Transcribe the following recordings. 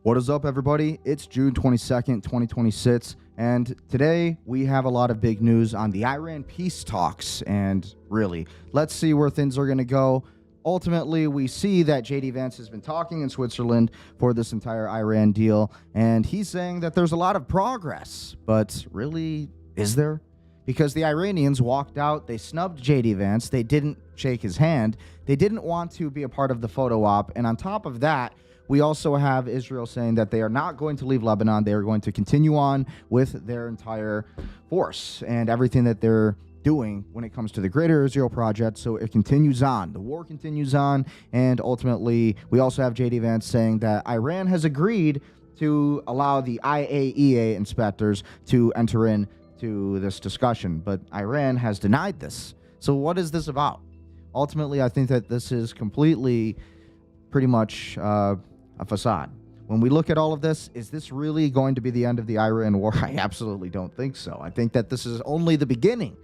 What is up, everybody? It's June 22nd, 2026, and today we have a lot of big news on the Iran peace talks, and really, let's see where things are going to go. Ultimately, we see that JD Vance has been talking in Switzerland for this entire Iran deal, and he's saying that there's a lot of progress, but really, is there? Because the Iranians walked out, they snubbed JD Vance, they didn't shake his hand, they didn't want to be a part of the photo op, and on top of that, we also have Israel saying that they are not going to leave Lebanon. They are going to continue on with their entire force and everything that they're doing when it comes to the Greater Israel Project. So it continues on. The war continues on. And ultimately, we also have JD Vance saying that Iran has agreed to allow the IAEA inspectors to enter into this discussion. But Iran has denied this. So what is this about? Ultimately, I think that this is completely pretty much a facade. When we look at all of this, is this really going to be the end of the Iran war? I absolutely don't think so. I think that this is only the beginning.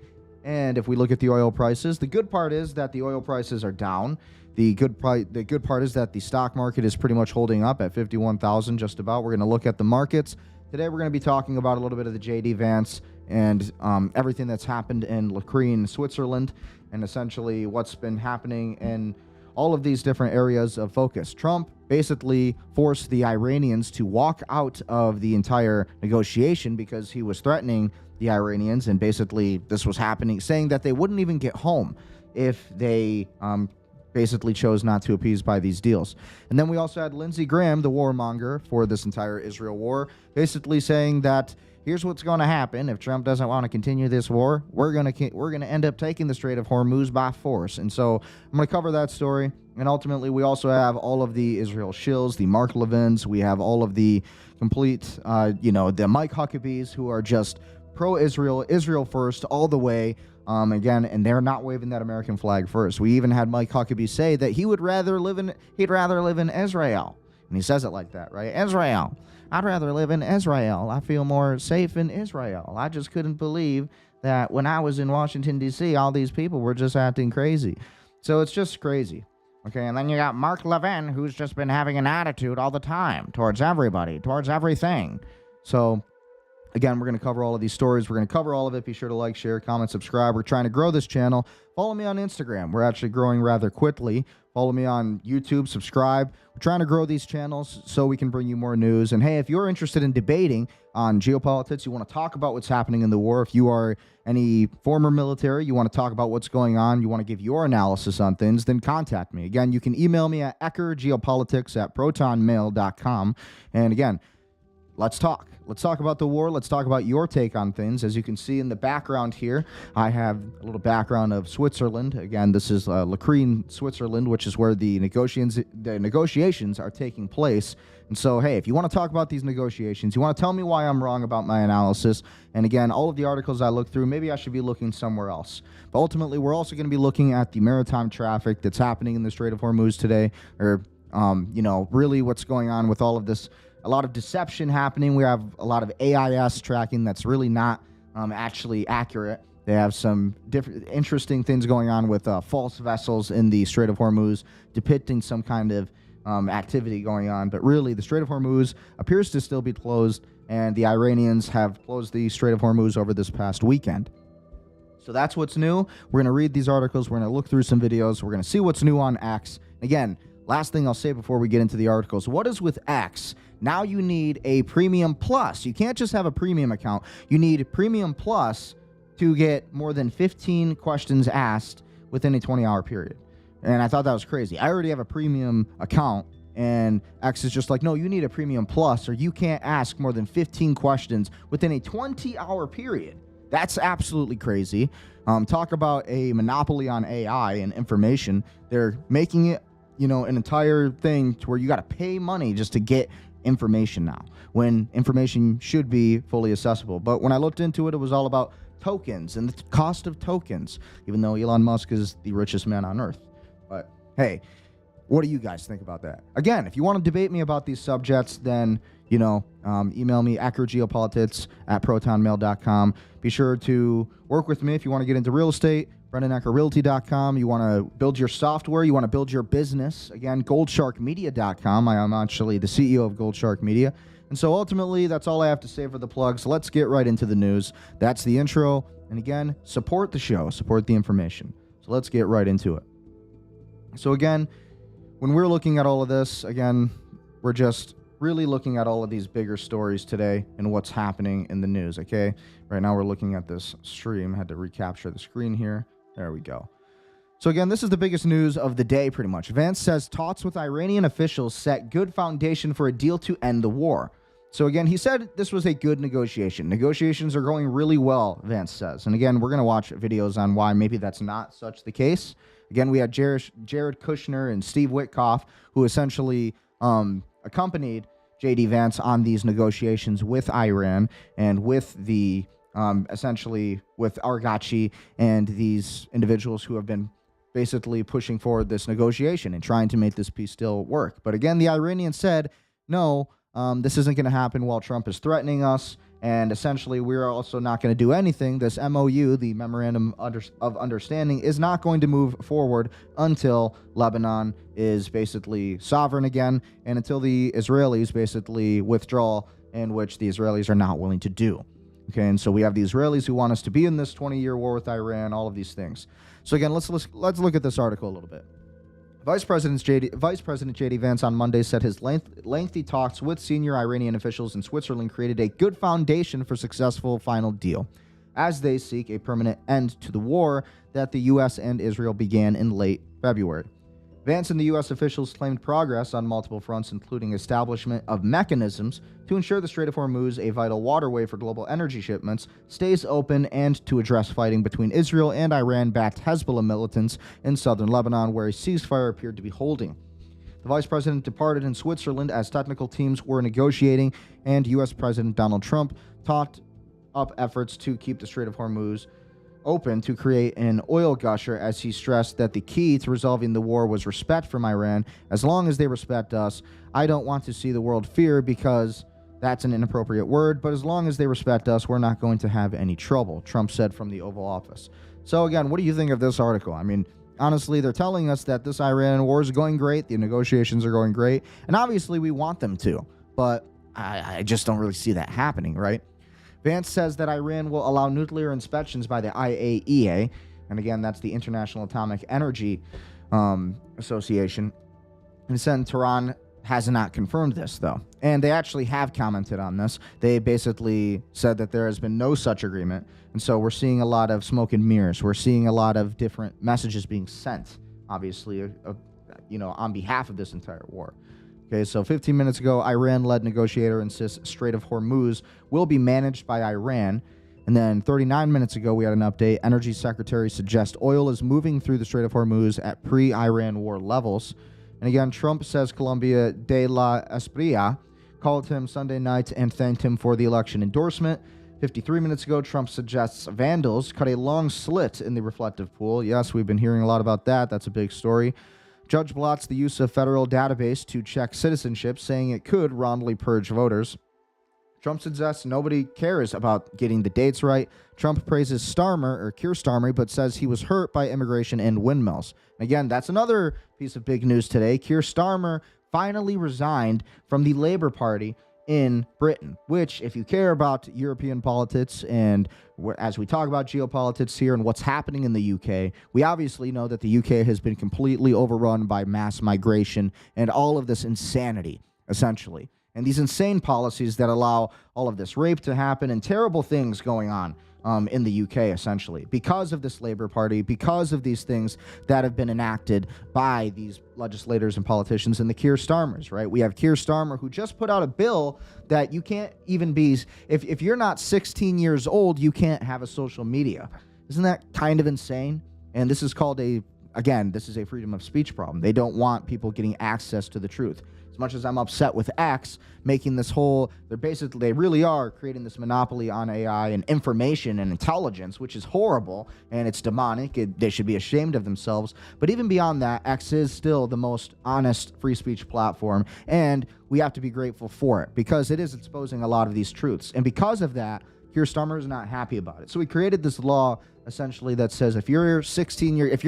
And if we look at the oil prices, the good part is that the oil prices are down. The good part is that the stock market is pretty much holding up at 51,000 just about. We're going to look at the markets. Today we're going to be talking about a little bit of the JD Vance and everything that's happened in Lucrine, Switzerland, and essentially what's been happening in all of these different areas of focus. Trump basically forced the Iranians to walk out of the entire negotiation because he was threatening the Iranians, and basically this was happening, saying that they wouldn't even get home if they basically chose not to appease by these deals. And then we also had Lindsey Graham, the warmonger for this entire Israel war, basically saying that here's what's going to happen if Trump doesn't want to continue this war. We're going to end up taking the Strait of Hormuz by force. And so I'm going to cover that story. And ultimately, we also have all of the Israel shills, the Mark Levins. We have all of the complete, the Mike Huckabees who are just pro-Israel, Israel first, all the way. Again, and they're not waving that American flag first. We even had Mike Huckabee say that he'd rather live in Israel. And he says it like that, right? Israel. I'd rather live in Israel. I feel more safe in Israel. I just couldn't believe that when I was in Washington, D.C., all these people were just acting crazy. So it's just crazy. Okay, and then you got Mark Levin, who's just been having an attitude all the time towards everybody, towards everything. So, again, we're going to cover all of these stories. We're going to cover all of it. Be sure to like, share, comment, subscribe. We're trying to grow this channel. Follow me on Instagram. We're actually growing rather quickly. Follow me on YouTube. Subscribe. We're trying to grow these channels so we can bring you more news. And, hey, if you're interested in debating on geopolitics, you want to talk about what's happening in the war, if you are any former military, you want to talk about what's going on, you want to give your analysis on things, then contact me. Again, you can email me at eckergeopolitics@protonmail.com. And, again, let's talk. Let's talk about the war. Let's talk about your take on things. As you can see in the background here, I have a little background of Switzerland. Again, this is Lucrine, Switzerland, which is where the negotiations are taking place. And so, hey, if you want to talk about these negotiations, you want to tell me why I'm wrong about my analysis, and again, all of the articles I look through, maybe I should be looking somewhere else. But ultimately, we're also going to be looking at the maritime traffic that's happening in the Strait of Hormuz today, or, really what's going on with all of this. A lot of deception happening. We have a lot of AIS tracking that's really not actually accurate. They have some different interesting things going on with false vessels in the Strait of Hormuz depicting some kind of activity going on. But really, the Strait of Hormuz appears to still be closed, and the Iranians have closed the Strait of Hormuz over this past weekend. So that's what's new. We're going to read these articles. We're going to look through some videos. We're going to see what's new on X. Again, last thing I'll say before we get into the articles, what is with X? Now you need a Premium Plus. You can't just have a premium account. You need Premium Plus to get more than 15 questions asked within a 20-hour period. And I thought that was crazy. I already have a premium account, and X is just like, no, you need a Premium Plus, or you can't ask more than 15 questions within a 20-hour period. That's absolutely crazy. Talk about a monopoly on AI and information. They're making it, an entire thing to where you got to pay money just to get information now, when information should be fully accessible. But when I looked into it, it was all about tokens and the cost of tokens, even though Elon Musk is the richest man on earth. But hey, what do you guys think about that? Again, if you want to debate me about these subjects, then email me, Ecker Geopolitics at protonmail.com. Be sure to work with me if you want to get into real estate. BrendanEckerRealty.com. You want to build your software. You want to build your business. Again, GoldSharkMedia.com. I am actually the CEO of Gold Shark Media. And so ultimately, that's all I have to say for the plugs. Let's get right into the news. That's the intro. And again, support the show. Support the information. So let's get right into it. So again, when we're looking at all of this, again, we're just really looking at all of these bigger stories today and what's happening in the news, okay? Right now we're looking at this stream. I had to recapture the screen here. There we go. So again, this is the biggest news of the day pretty much. Vance says talks with Iranian officials set good foundation for a deal to end the war. So again, he said this was a good negotiation. Negotiations are going really well, Vance says. And again, we're going to watch videos on why maybe that's not such the case. Again, we had Jared Kushner and Steve Witkoff, who essentially accompanied JD Vance on these negotiations with Iran and with the essentially with Arghachi and these individuals who have been basically pushing forward this negotiation and trying to make this peace deal work. But again, the Iranians said, no, this isn't going to happen while Trump is threatening us. And essentially, we're also not going to do anything. This MOU, the Memorandum of Understanding, is not going to move forward until Lebanon is basically sovereign again and until the Israelis basically withdraw, in which the Israelis are not willing to do. Okay, and so we have the Israelis who want us to be in this 20-year war with Iran, all of these things. So again, let's look at this article a little bit. Vice President JD Vance on Monday said his lengthy talks with senior Iranian officials in Switzerland created a good foundation for successful final deal, as they seek a permanent end to the war that the U.S. and Israel began in late February. Vance and the U.S. officials claimed progress on multiple fronts, including establishment of mechanisms to ensure the Strait of Hormuz, a vital waterway for global energy shipments, stays open, and to address fighting between Israel and Iran-backed Hezbollah militants in southern Lebanon, where a ceasefire appeared to be holding. The vice president departed in Switzerland as technical teams were negotiating, and U.S. President Donald Trump talked up efforts to keep the Strait of Hormuz open to create an oil gusher, as he stressed that the key to resolving the war was respect from Iran. As long as they respect us, I don't want to see the world fear, because that's an inappropriate word, but as long as they respect us, we're not going to have any trouble, Trump said from the Oval Office. So again, what do you think of this article? I mean, honestly, they're telling us that this Iran war is going great, the negotiations are going great, and obviously we want them to, but I just don't really see that happening, right? Vance says that Iran will allow nuclear inspections by the IAEA, and again, that's the International Atomic Energy Association. And said Tehran has not confirmed this, though. And they actually have commented on this. They basically said that there has been no such agreement, and so we're seeing a lot of smoke and mirrors. We're seeing a lot of different messages being sent, obviously, on behalf of this entire war. Okay, so 15 minutes ago, Iran-led negotiator insists Strait of Hormuz will be managed by Iran. And then 39 minutes ago, we had an update. Energy Secretary suggests oil is moving through the Strait of Hormuz at pre-Iran war levels. And again, Trump says Colombia de la Espriella called him Sunday night and thanked him for the election endorsement. 53 minutes ago, Trump suggests vandals cut a long slit in the reflective pool. Yes, we've been hearing a lot about that. That's a big story. Judge blots the use of federal database to check citizenship, saying it could wrongly purge voters. Trump suggests nobody cares about getting the dates right. Trump praises Keir Starmer, but says he was hurt by immigration and windmills. Again, that's another piece of big news today. Keir Starmer finally resigned from the Labour Party in Britain, which, if you care about European politics, and as we talk about geopolitics here and what's happening in the UK, we obviously know that the UK has been completely overrun by mass migration and all of this insanity, essentially. And these insane policies that allow all of this rape to happen and terrible things going on in the UK, essentially, because of this Labour Party, because of these things that have been enacted by these legislators and politicians and the Keir Starmers, right? We have Keir Starmer, who just put out a bill that you can't even be, if you're not 16 years old, you can't have a social media. Isn't that kind of insane? And this is called a again, this is a freedom of speech problem. They don't want people getting access to the truth. As much as I'm upset with X making this whole, they really are creating this monopoly on AI and information and intelligence, which is horrible and it's demonic. They should be ashamed of themselves. But even beyond that, X is still the most honest free speech platform, and we have to be grateful for it because it is exposing a lot of these truths. And because of that, Keir Starmer is not happy about it. So he created this law essentially that says if you're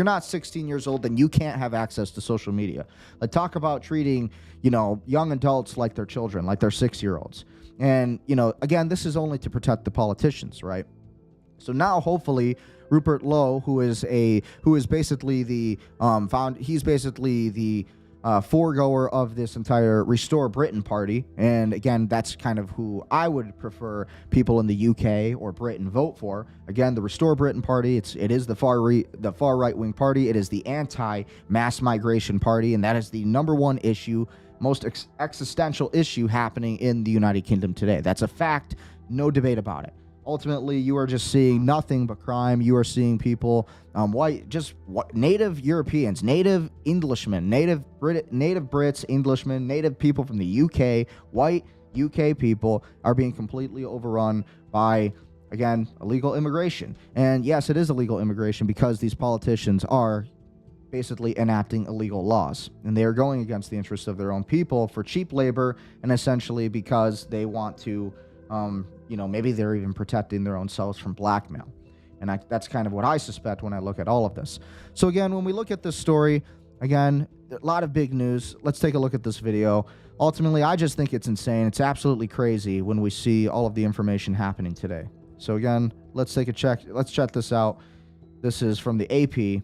not 16 years old, then you can't have access to social media. Like, talk about treating, young adults like they're children, like they're 6-year-olds. And, again, this is only to protect the politicians, right? So now, hopefully, Rupert Lowe, who is basically the foregoer of this entire Restore Britain party, and again, that's kind of who I would prefer people in the UK or Britain vote for. Again, the Restore Britain party, it is the far right wing party. It is the anti-mass migration party, and that is the number one issue, most existential issue happening in the United Kingdom today. That's a fact, no debate about it. Ultimately, you are just seeing nothing but crime. You are seeing people, native Europeans, native Englishmen, native Brits, Englishmen, native people from the UK, white UK people are being completely overrun by, again, illegal immigration. And yes, it is illegal immigration because these politicians are basically enacting illegal laws, and they are going against the interests of their own people for cheap labor, and essentially because they want to maybe they're even protecting their own selves from blackmail. And that's kind of what I suspect when I look at all of this. So again, when we look at this story, again, a lot of big news. Let's take a look at this video. Ultimately, I just think it's insane. It's absolutely crazy when we see all of the information happening today. So again, let's take a check. Let's check this out. This is from the AP,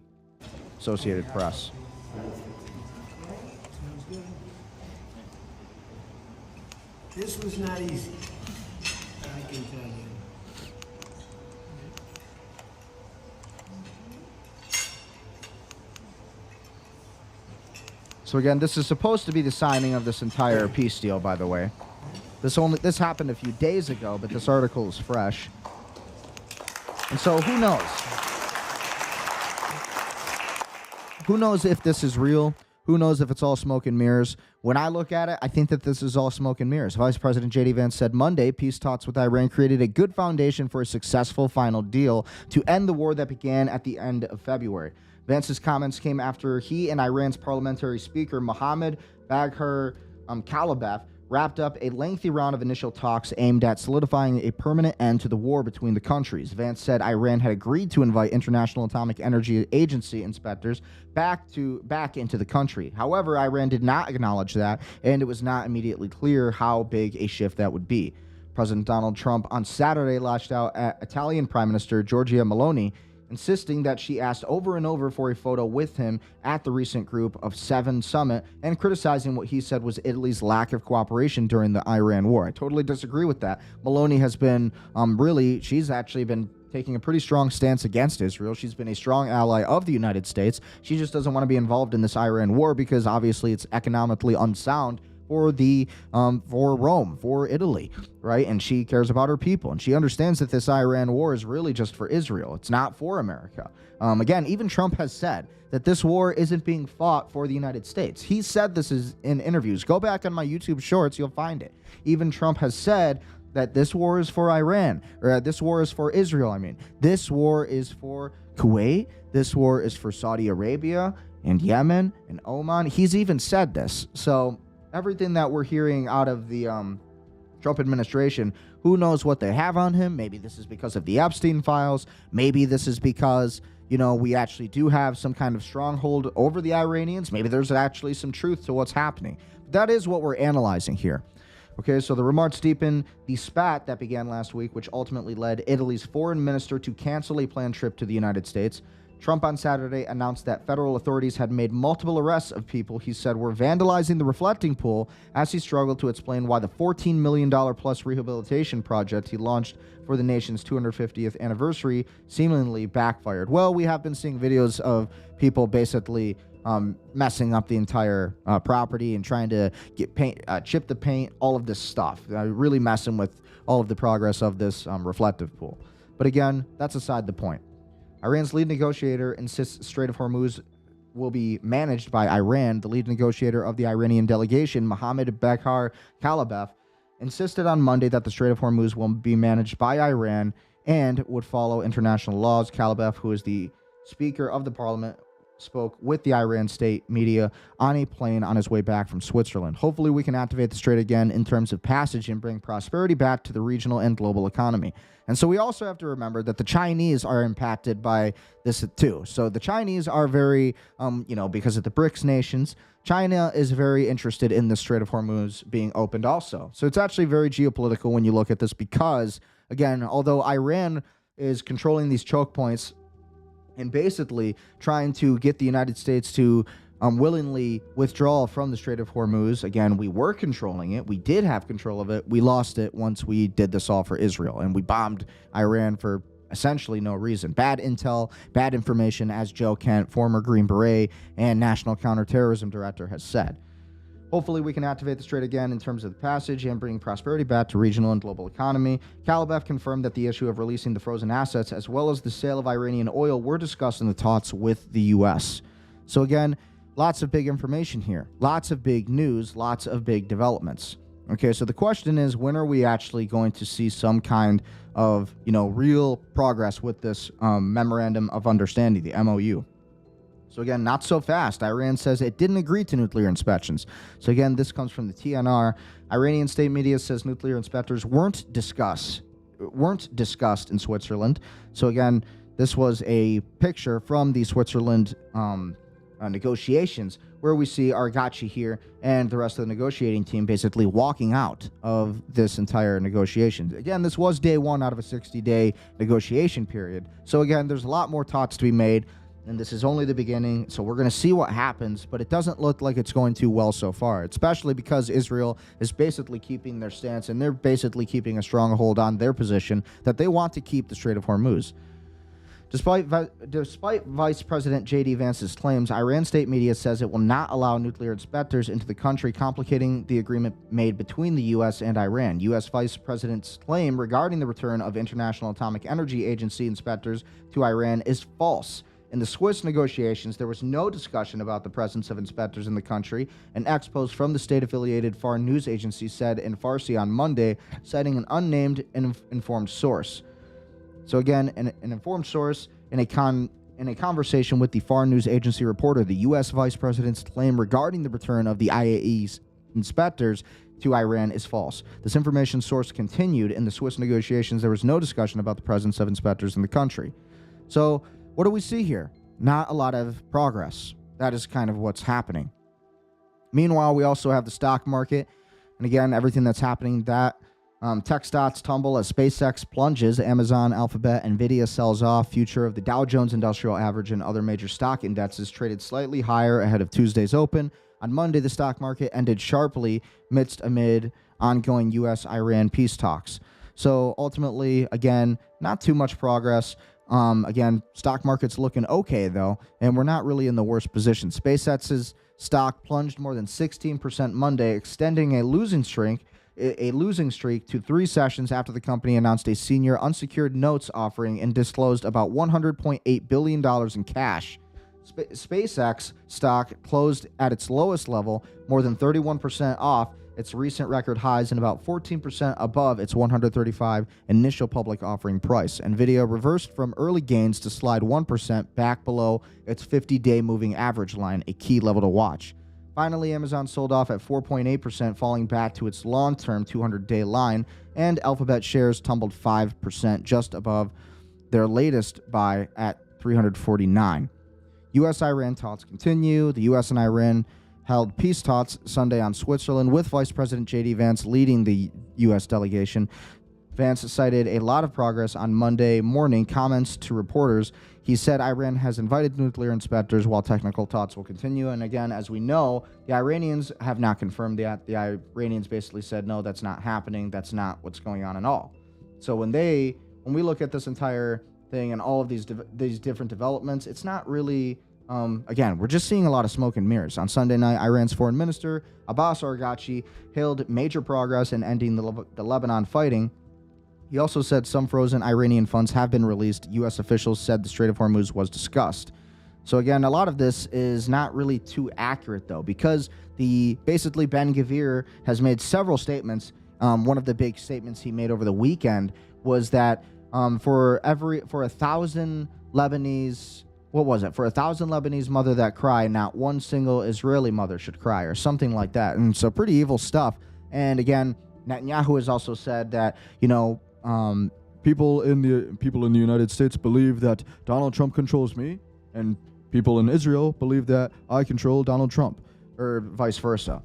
Associated Press. This was not easy. I can tell you. So again, this is supposed to be the signing of this entire peace deal, by the way. This happened a few days ago, but this article is fresh. And so who knows? Who knows if this is real? Who knows if it's all smoke and mirrors? When I look at it, I think that this is all smoke and mirrors. Vice President JD Vance said Monday, peace talks with Iran created a good foundation for a successful final deal to end the war that began at the end of February. Vance's comments came after he and Iran's parliamentary speaker, Mohammad Bagher Kalibaf, wrapped up a lengthy round of initial talks aimed at solidifying a permanent end to the war between the countries. Vance said Iran had agreed to invite International Atomic Energy Agency inspectors back into the country. However, Iran did not acknowledge that, and it was not immediately clear how big a shift that would be. President Donald Trump on Saturday lashed out at Italian Prime Minister Giorgia Meloni, insisting that she asked over and over for a photo with him at the recent Group of Seven summit and criticizing what he said was Italy's lack of cooperation during the Iran war. I totally disagree with that. Meloni has been she's actually been taking a pretty strong stance against Israel. She's been a strong ally of the United States. She just doesn't want to be involved in this Iran war because obviously it's economically unsound for Rome, for Italy, right? And she cares about her people, and she understands that this Iran war is really just for Israel. It's not for America. Again, even Trump has said that this war isn't being fought for the United States. He said this is in interviews. Go back on my YouTube shorts, you'll find it. Even Trump has said that this war is for Iran, or this war is for Israel, This war is for Kuwait. This war is for Saudi Arabia and Yemen and Oman. He's even said this. So everything that we're hearing out of the Trump administration, who knows what they have on him? Maybe this is because of the Epstein files. Maybe this is because, we actually do have some kind of stronghold over the Iranians. Maybe there's actually some truth to what's happening. That is what we're analyzing here. Okay, so the remarks deepen the spat that began last week, which ultimately led Italy's foreign minister to cancel a planned trip to the United States. Trump on Saturday announced that federal authorities had made multiple arrests of people he said were vandalizing the reflecting pool as he struggled to explain why the $14 million plus rehabilitation project he launched for the nation's 250th anniversary seemingly backfired. Well, we have been seeing videos of people basically messing up the entire property and trying to get paint, chip the paint, all of this stuff, really messing with all of the progress of this reflective pool. But again, that's aside the point. Iran's lead negotiator insists Strait of Hormuz will be managed by Iran. The lead negotiator of the Iranian delegation, Mohammad Baghar Kalibaf, insisted on Monday that the Strait of Hormuz will be managed by Iran and would follow international laws. Kalibaf, who is the Speaker of the Parliament, spoke with the Iran state media on a plane on his way back from Switzerland. Hopefully, we can activate the strait again in terms of passage and bring prosperity back to the regional and global economy. And so we also have to remember that the Chinese are impacted by this too. So the Chinese are very, because of the BRICS nations, China is very interested in the Strait of Hormuz being opened also. So it's actually very geopolitical when you look at this because, again, although Iran is controlling these choke points and basically trying to get the United States to willingly withdraw from the Strait of Hormuz. Again, we were controlling it. We did have control of it. We lost it once we did this all for Israel, and we bombed Iran for essentially no reason. Bad intel, bad information, as Joe Kent, former Green Beret and National Counterterrorism Director, has said. Hopefully, we can activate the strait again in terms of the passage and bring prosperity back to regional and global economy. Kalibaf confirmed that the issue of releasing the frozen assets as well as the sale of Iranian oil were discussed in the talks with the U.S. So again, lots of big information here. Lots of big news, lots of big developments. Okay, so the question is, when are we actually going to see some kind of, real progress with this Memorandum of Understanding, the MOU? So again, not so fast. Iran says it didn't agree to nuclear inspections. So again, this comes from the TNR. Iranian state media says nuclear inspectors weren't discussed in Switzerland. So again, this was a picture from the Switzerland negotiations where we see Argachi here and the rest of the negotiating team basically walking out of this entire negotiation. Again, this was day one out of a 60-day negotiation period. So again, there's a lot more talks to be made. And this is only the beginning, so we're going to see what happens, but it doesn't look like it's going too well so far, especially because Israel is basically keeping their stance, and they're basically keeping a stronghold on their position that they want to keep the Strait of Hormuz. Despite Vice President JD Vance's claims, Iran state media says it will not allow nuclear inspectors into the country, complicating the agreement made between the U.S. and Iran. U.S. Vice President's claim regarding the return of International Atomic Energy Agency inspectors to Iran is false. In the Swiss negotiations, there was no discussion about the presence of inspectors in the country. An ex-post from the state-affiliated foreign news agency said in Farsi on Monday, citing an unnamed informed source. So again, an informed source in a conversation with the foreign news agency reporter, the U.S. Vice President's claim regarding the return of the IAEA's inspectors to Iran is false. This information source continued in the Swiss negotiations. There was no discussion about the presence of inspectors in the country. So what do we see here? Not a lot of progress. That is kind of what's happening. Meanwhile, we also have the stock market. And again, everything that's happening, that tech stocks tumble as SpaceX plunges, Amazon, Alphabet, Nvidia sells off. Future of the Dow Jones Industrial Average and other major stock indexes traded slightly higher ahead of Tuesday's open. On Monday, the stock market ended sharply amid ongoing U.S. Iran peace talks. So ultimately, again, not too much progress. Again, stock market's looking okay, though, and we're not really in the worst position. SpaceX's stock plunged more than 16% Monday, extending a losing streak to 3 sessions after the company announced a senior unsecured notes offering and disclosed about $100.8 billion in cash. SpaceX stock closed at its lowest level, more than 31% off its recent record highs and about 14% above its 135 initial public offering price. Nvidia reversed from early gains to slide 1% back below its 50-day moving average line, a key level to watch. Finally, Amazon sold off at 4.8%, falling back to its long-term 200-day line, and Alphabet shares tumbled 5%, just above their latest buy at 349. U.S.-Iran talks continue. The U.S. and Iran held peace talks Sunday on Switzerland with Vice President JD Vance leading the U.S. delegation. Vance cited a lot of progress on Monday morning comments to reporters. He said Iran has invited nuclear inspectors while technical talks will continue. And again, as we know, the Iranians have not confirmed that. The Iranians basically said, no, that's not happening. That's not what's going on at all. So when we look at this entire thing and all of these different developments, it's not really... again, we're just seeing a lot of smoke and mirrors. On Sunday night, Iran's foreign minister, Abbas Argachi, hailed major progress in ending the Lebanon fighting. He also said some frozen Iranian funds have been released. U.S. officials said the Strait of Hormuz was discussed. So again, a lot of this is not really too accurate though, because basically Ben Gvir has made several statements. One of the big statements he made over the weekend was that for 1,000 Lebanese, for 1,000 Lebanese mother that cry, not one single Israeli mother should cry, or something like that. And so pretty evil stuff. And again, Netanyahu has also said that, people in the United States believe that Donald Trump controls me, and people in Israel believe that I control Donald Trump, or vice versa.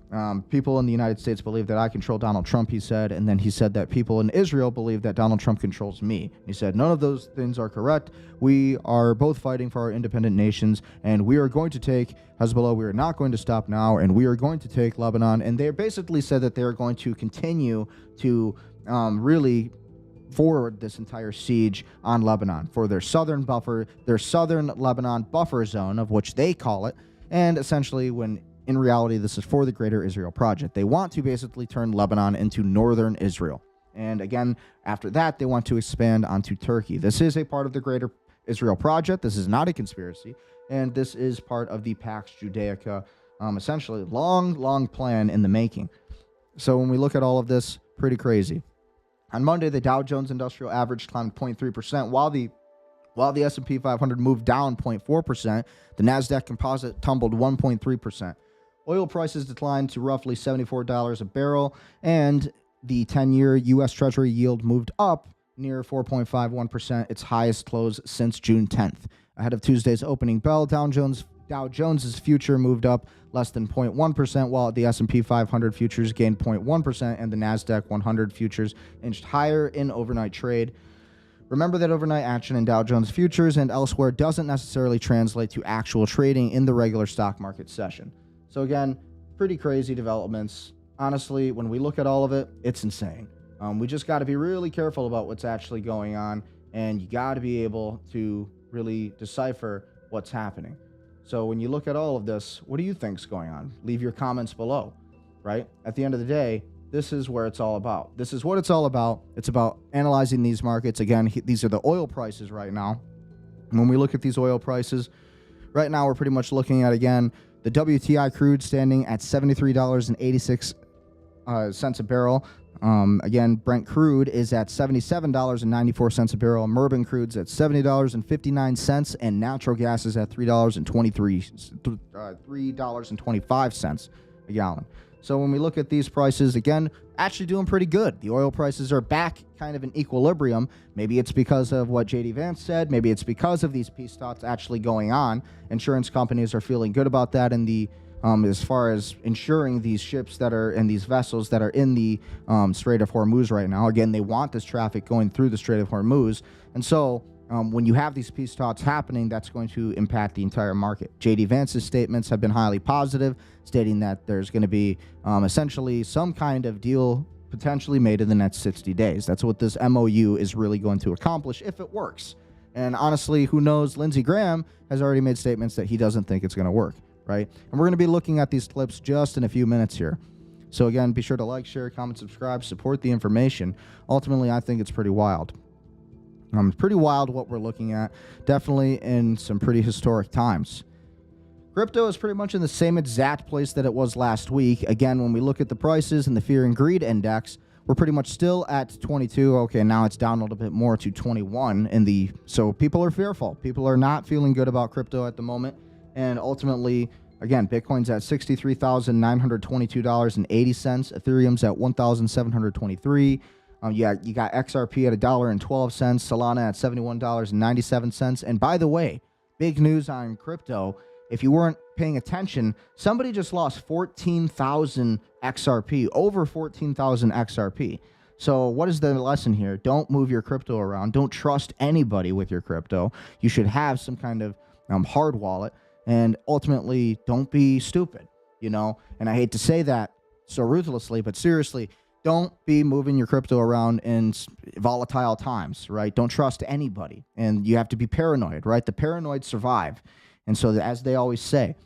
People in the United States believe that I control Donald Trump, he said, and then he said that people in Israel believe that Donald Trump controls me. He said, none of those things are correct. We are both fighting for our independent nations, and we are going to take Hezbollah. We are not going to stop now, and we are going to take Lebanon. And they basically said that they're going to continue to really forward this entire siege on Lebanon for their southern Lebanon buffer zone, of which they call it, and essentially when in reality this is for the Greater Israel Project. They want to basically turn Lebanon into northern Israel. And again, after that, they want to expand onto Turkey. This is a part of the Greater Israel Project. This is not a conspiracy, and this is part of the Pax Judaica, essentially long plan in the making. So when we look at all of this, pretty crazy. On Monday, the Dow Jones Industrial Average climbed 0.3%, while the S&P 500 moved down 0.4%. The Nasdaq Composite tumbled 1.3%. Oil prices declined to roughly $74 a barrel, and the 10-year U.S. Treasury yield moved up near 4.51%, its highest close since June 10th. Ahead of Tuesday's opening bell, Dow Jones's future moved up less than 0.1%, while the S&P 500 futures gained 0.1%, and the Nasdaq 100 futures inched higher in overnight trade. Remember that overnight action in Dow Jones futures and elsewhere doesn't necessarily translate to actual trading in the regular stock market session. So again, pretty crazy developments. Honestly, when we look at all of it, it's insane. We just got to be really careful about what's actually going on, and you got to be able to really decipher what's happening. So when you look at all of this, what do you think's going on? Leave your comments below, right? At the end of the day, this is where it's all about. This is what it's all about. It's about analyzing these markets. Again, these are the oil prices right now. And when we look at these oil prices, right now we're pretty much looking at, again, the WTI crude standing at $73.86 a barrel. Again, Brent crude is at $77.94 a barrel. Murban crude's at $70.59, and natural gas is at $3.25 a gallon. So when we look at these prices, again, actually doing pretty good. The oil prices are back kind of in equilibrium. Maybe it's because of what JD Vance said. Maybe it's because of these peace talks actually going on. Insurance companies are feeling good about that in the as far as insuring these ships that are in these vessels that are in the Strait of Hormuz right now. Again, they want this traffic going through the Strait of Hormuz. And so when you have these peace talks happening, that's going to impact the entire market. JD Vance's statements have been highly positive, stating that there's going to be essentially some kind of deal potentially made in the next 60 days. That's what this MOU is really going to accomplish if it works. And honestly, who knows? Lindsey Graham has already made statements that he doesn't think it's going to work, right? And we're going to be looking at these clips just in a few minutes here. So again, be sure to like, share, comment, subscribe, support the information. Ultimately, I think it's pretty wild. Pretty wild what we're looking at. Definitely in some pretty historic times. Crypto is pretty much in the same exact place that it was last week. Again, when we look at the prices and the fear and greed index, we're pretty much still at 22. Okay, now it's down a little bit more to 21 so people are fearful. People are not feeling good about crypto at the moment. And ultimately, again, Bitcoin's at $63,922.80. Ethereum's at $1,723. You got XRP at $1.12, Solana at $71.97. And by the way, big news on crypto. If you weren't paying attention, somebody just lost 14,000 XRP, over 14,000 XRP. So what is the lesson here? Don't move your crypto around. Don't trust anybody with your crypto. You should have some kind of hard wallet. And ultimately, don't be stupid, And I hate to say that so ruthlessly, but seriously, don't be moving your crypto around in volatile times, right? Don't trust anybody. And you have to be paranoid, right? The paranoid survive. And so as they always say.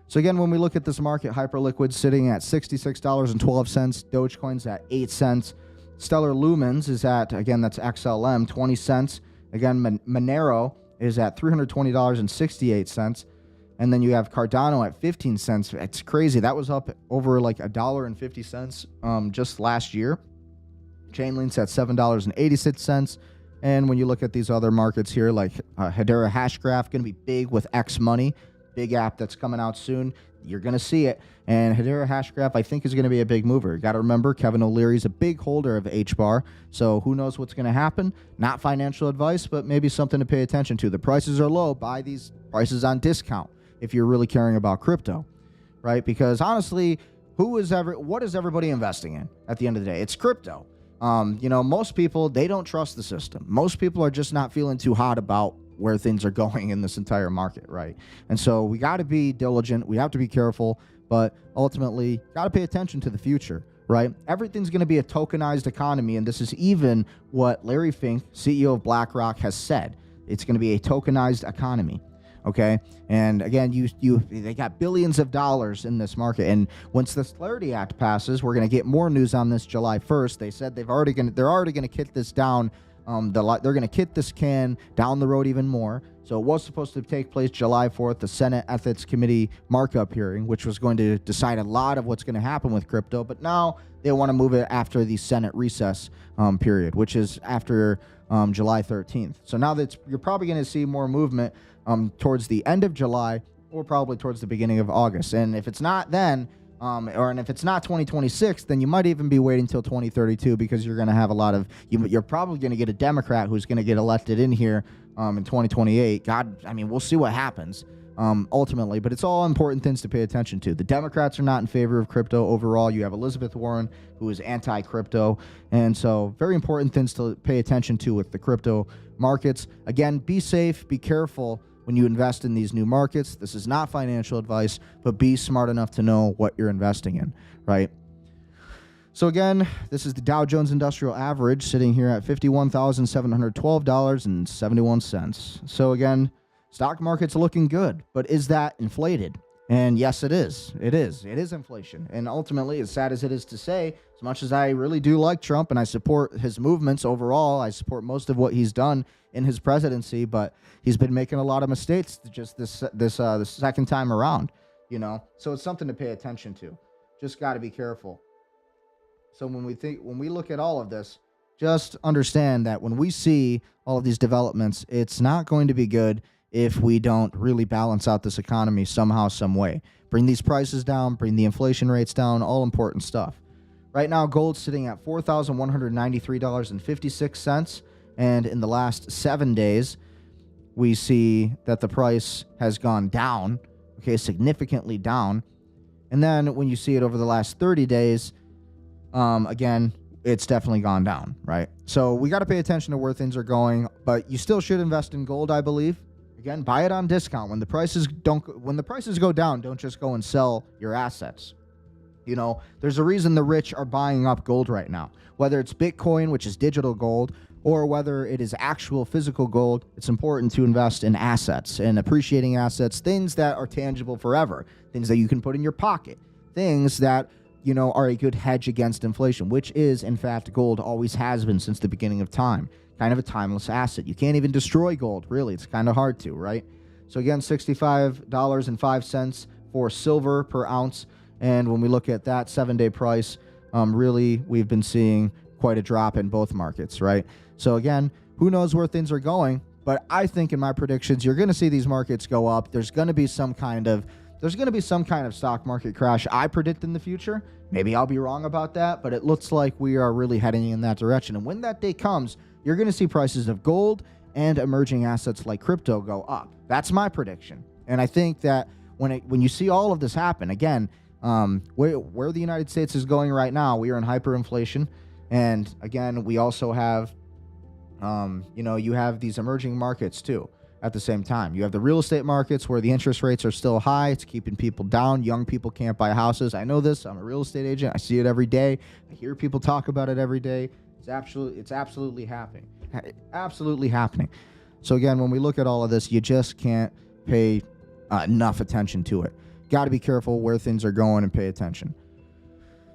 So again, when we look at this market, Hyperliquid sitting at $66.12, Dogecoin's at 8 cents. Stellar Lumens is at, again, that's XLM, 20 cents. Again, Monero is at $320.68. And then you have Cardano at 15 cents. It's crazy. That was up over like $1.50 just last year. Chainlink's at $7.86. And when you look at these other markets here, like Hedera Hashgraph, going to be big with X Money, big app that's coming out soon. You're going to see it. And Hedera Hashgraph, I think, is going to be a big mover. You got to remember, Kevin O'Leary's a big holder of HBAR. So who knows what's going to happen? Not financial advice, but maybe something to pay attention to. The prices are low. Buy these prices on discount if you're really caring about crypto, right? Because honestly, what is everybody investing in at the end of the day? It's crypto. Most people, they don't trust the system. Most people are just not feeling too hot about where things are going in this entire market, right? And so we got to be diligent. We have to be careful, but ultimately got to pay attention to the future, right? Everything's going to be a tokenized economy, and this is even what Larry Fink, CEO of BlackRock, has said. It's going to be a tokenized economy. Okay, and again, they got billions of dollars in this market, and once the Clarity Act passes, we're going to get more news on this July 1st. They said they're already going to kick this down. They're going to kick this can down the road even more. So it was supposed to take place July 4th, the Senate Ethics Committee markup hearing, which was going to decide a lot of what's going to happen with crypto. But now they want to move it after the Senate recess period, which is after July 13th. So now you're probably going to see more movement towards the end of July or probably towards the beginning of August. And if it's not then, and if it's not 2026, then you might even be waiting till 2032 because you're going to have you're probably going to get a Democrat who's going to get elected in here in 2028. We'll see what happens ultimately, but it's all important things to pay attention to. The Democrats are not in favor of crypto overall. You have Elizabeth Warren, who is anti-crypto, and so very important things to pay attention to with the crypto markets. Again, be safe, be careful when you invest in these new markets. This is not financial advice, but be smart enough to know what you're investing in, right? So again, this is the Dow Jones Industrial Average sitting here at $51,712.71. So again, stock market's looking good, but is that inflated? And yes, it is. It is inflation. And ultimately, as sad as it is to say, as much as I really do like Trump and I support his movements overall, I support most of what he's done in his presidency, but he's been making a lot of mistakes just this second time around, So it's something to pay attention to. Just got to be careful. So when we look at all of this, just understand that when we see all of these developments, it's not going to be good if we don't really balance out this economy somehow, some way. Bring these prices down, bring the inflation rates down, all important stuff. Right now, gold's sitting at $4,193.56, and in the last 7 days, we see that the price has gone down, significantly down. And then when you see it over the last 30 days, again, it's definitely gone down, right? So we got to pay attention to where things are going, but you still should invest in gold, I believe. Again, buy it on discount. When the prices go down, don't just go and sell your assets. There's a reason the rich are buying up gold right now. Whether it's Bitcoin, which is digital gold, or whether it is actual physical gold, it's important to invest in assets and appreciating assets, things that are tangible forever, things that you can put in your pocket, things that are a good hedge against inflation, which is, in fact, gold always has been since the beginning of time. Kind of a timeless asset. You can't even destroy gold, really. It's kind of hard to, right? So again, $65.05 for silver per ounce. And when we look at that 7-day price, really, we've been seeing quite a drop in both markets, right? So again, who knows where things are going? But I think in my predictions, you're going to see these markets go up. There's going to be some kind of stock market crash, I predict, in the future. Maybe I'll be wrong about that, but it looks like we are really heading in that direction. And when that day comes, you're going to see prices of gold and emerging assets like crypto go up. That's my prediction. And I think that when you see all of this happen, again, where the United States is going right now, we are in hyperinflation. And again, we also have, you have these emerging markets too. At the same time, you have the real estate markets where the interest rates are still high. It's keeping people down. Young people can't buy houses. I know this. I'm a real estate agent. I see it every day. I hear people talk about it every day. It's absolutely happening. Absolutely happening. So again, when we look at all of this, you just can't pay enough attention to it. Got to be careful where things are going and pay attention.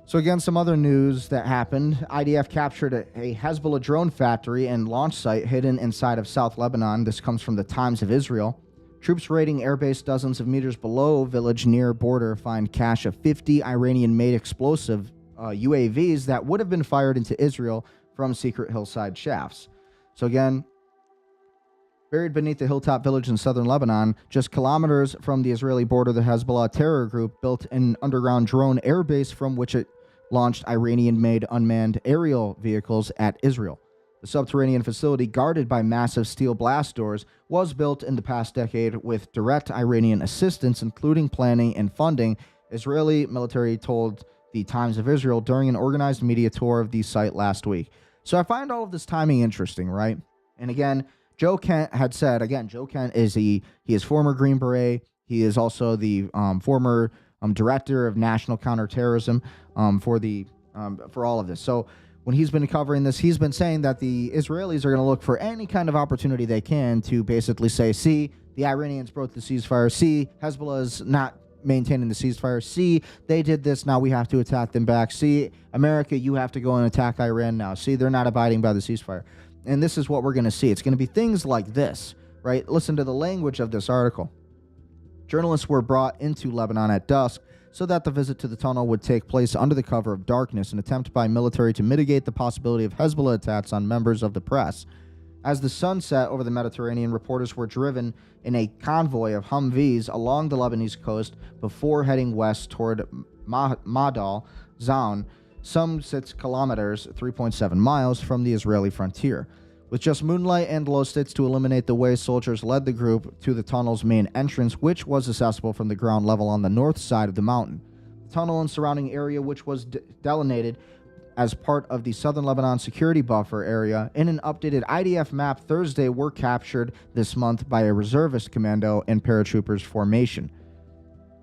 So again, some other news that happened. IDF captured a Hezbollah drone factory and launch site hidden inside of South Lebanon. This comes from the Times of Israel. Troops raiding airbase dozens of meters below village near border find cache of 50 Iranian-made explosive UAVs that would have been fired into Israel from secret hillside shafts. So again, buried beneath the hilltop village in southern Lebanon, just kilometers from the Israeli border, the Hezbollah terror group built an underground drone airbase from which it launched Iranian-made unmanned aerial vehicles at Israel. The subterranean facility, guarded by massive steel blast doors, was built in the past decade with direct Iranian assistance, including planning and funding, Israeli military told the Times of Israel during an organized media tour of the site last week. So I find all of this timing interesting, right? And again, Joe Kent had said, Joe Kent he is former Green Beret. He is also the former director of national counterterrorism for all of this. So when he's been covering this, he's been saying that the Israelis are going to look for any kind of opportunity they can to basically say, see, the Iranians broke the ceasefire. See, Hezbollah is not maintaining the ceasefire. See, they did this. Now we have to attack them back. See, America, you have to go and attack Iran now. See, they're not abiding by the ceasefire. And this is what we're going to see. It's going to be things like this, right? Listen to the language of this article. Journalists were brought into Lebanon at dusk so that the visit to the tunnel would take place under the cover of darkness, an attempt by military to mitigate the possibility of Hezbollah attacks on members of the press. As the sun set over the Mediterranean, reporters were driven in a convoy of Humvees along the Lebanese coast before heading west toward Madal Zaun, some 6 kilometers, 3.7 miles from the Israeli frontier. With just moonlight and glow sticks to illuminate the way, soldiers led the group to the tunnel's main entrance, which was accessible from the ground level on the north side of the mountain. The tunnel and surrounding area, which was delineated as part of the southern Lebanon security buffer area in an updated IDF map Thursday, were captured this month by a reservist commando and paratroopers formation.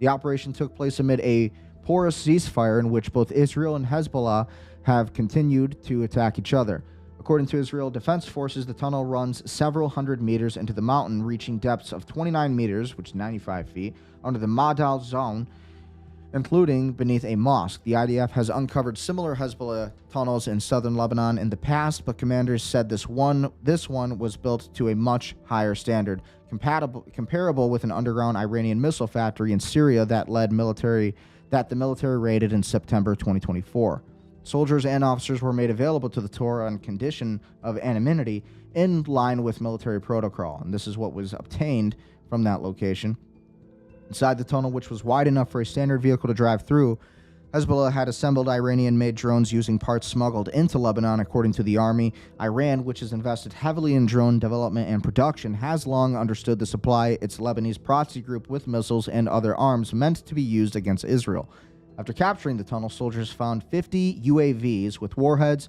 The operation took place amid a porous ceasefire in which both Israel and Hezbollah have continued to attack each other. According to Israel Defense Forces, the tunnel runs several hundred meters into the mountain, reaching depths of 29 meters, which is 95 feet, under the Madal zone, including beneath a mosque. The IDF has uncovered similar Hezbollah tunnels in southern Lebanon in the past, but commanders said this one was built to a much higher standard, comparable with an underground Iranian missile factory in Syria that the military raided in September 2024. Soldiers and officers were made available to the tour on condition of anonymity in line with military protocol, and this is what was obtained from that location. Inside the tunnel, which was wide enough for a standard vehicle to drive through, Hezbollah had assembled Iranian-made drones using parts smuggled into Lebanon, according to the army. Iran, which has invested heavily in drone development and production, has long understood to supply its Lebanese proxy group with missiles and other arms meant to be used against Israel. After capturing the tunnel, soldiers found 50 UAVs with warheads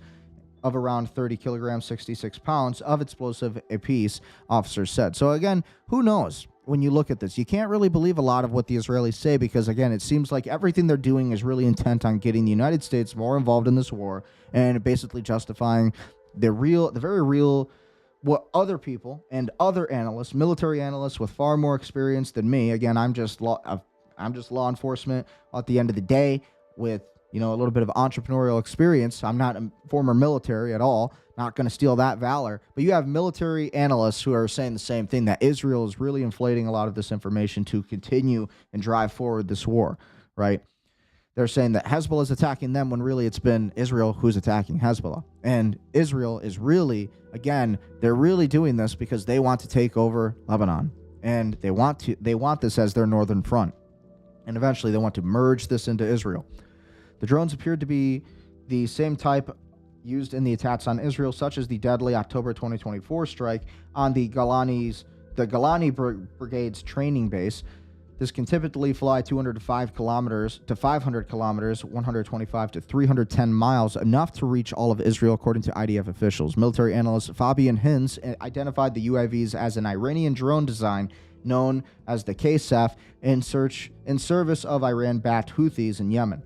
of around 30 kilograms, 66 pounds of explosive apiece, officers said. So again, who knows? When you look at this, you can't really believe a lot of what the Israelis say because, again, it seems like everything they're doing is really intent on getting the United States more involved in this war and basically justifying what other people and other analysts, military analysts with far more experience than me. Again, I'm just law enforcement at the end of the day with, a little bit of entrepreneurial experience. I'm not a former military at all. Not going to steal that valor. But you have military analysts who are saying the same thing, that Israel is really inflating a lot of this information to continue and drive forward this war, right? They're saying that Hezbollah is attacking them when really it's been Israel who's attacking Hezbollah. And Israel is really, again, they're really doing this because they want to take over Lebanon. And they want this as their northern front. And eventually they want to merge this into Israel. The drones appeared to be the same type used in the attacks on Israel, such as the deadly October 2024 strike on the Golani Brigade's training base. This can typically fly 205 kilometers to 500 kilometers, 125 to 310 miles, enough to reach all of Israel, according to IDF officials. Military analyst Fabian Hinz identified the UAVs as an Iranian drone design known as the KSEF in service of Iran-backed Houthis in Yemen.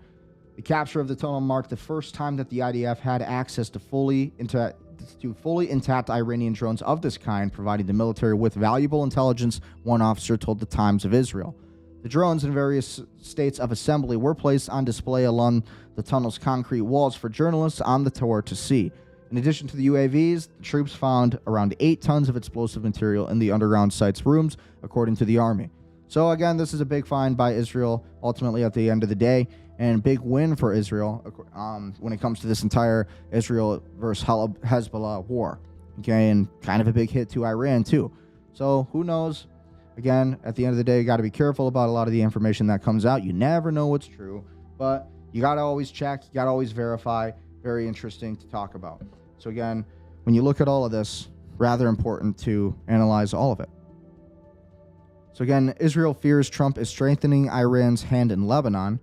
The capture of the tunnel marked the first time that the IDF had access to fully intact Iranian drones of this kind, providing the military with valuable intelligence, one officer told the Times of Israel. The drones in various states of assembly were placed on display along the tunnel's concrete walls for journalists on the tour to see. In addition to the UAVs, the troops found around 8 tons of explosive material in the underground site's rooms, according to the army. So again, this is a big find by Israel, ultimately at the end of the day, and big win for Israel when it comes to this entire Israel versus Hezbollah war. Okay, and kind of a big hit to Iran too. So who knows? Again, at the end of the day, you got to be careful about a lot of the information that comes out. You never know what's true, but you got to always check. You got to always verify. Very interesting to talk about. So again, when you look at all of this, rather important to analyze all of it. So again, Israel fears Trump is strengthening Iran's hand in Lebanon.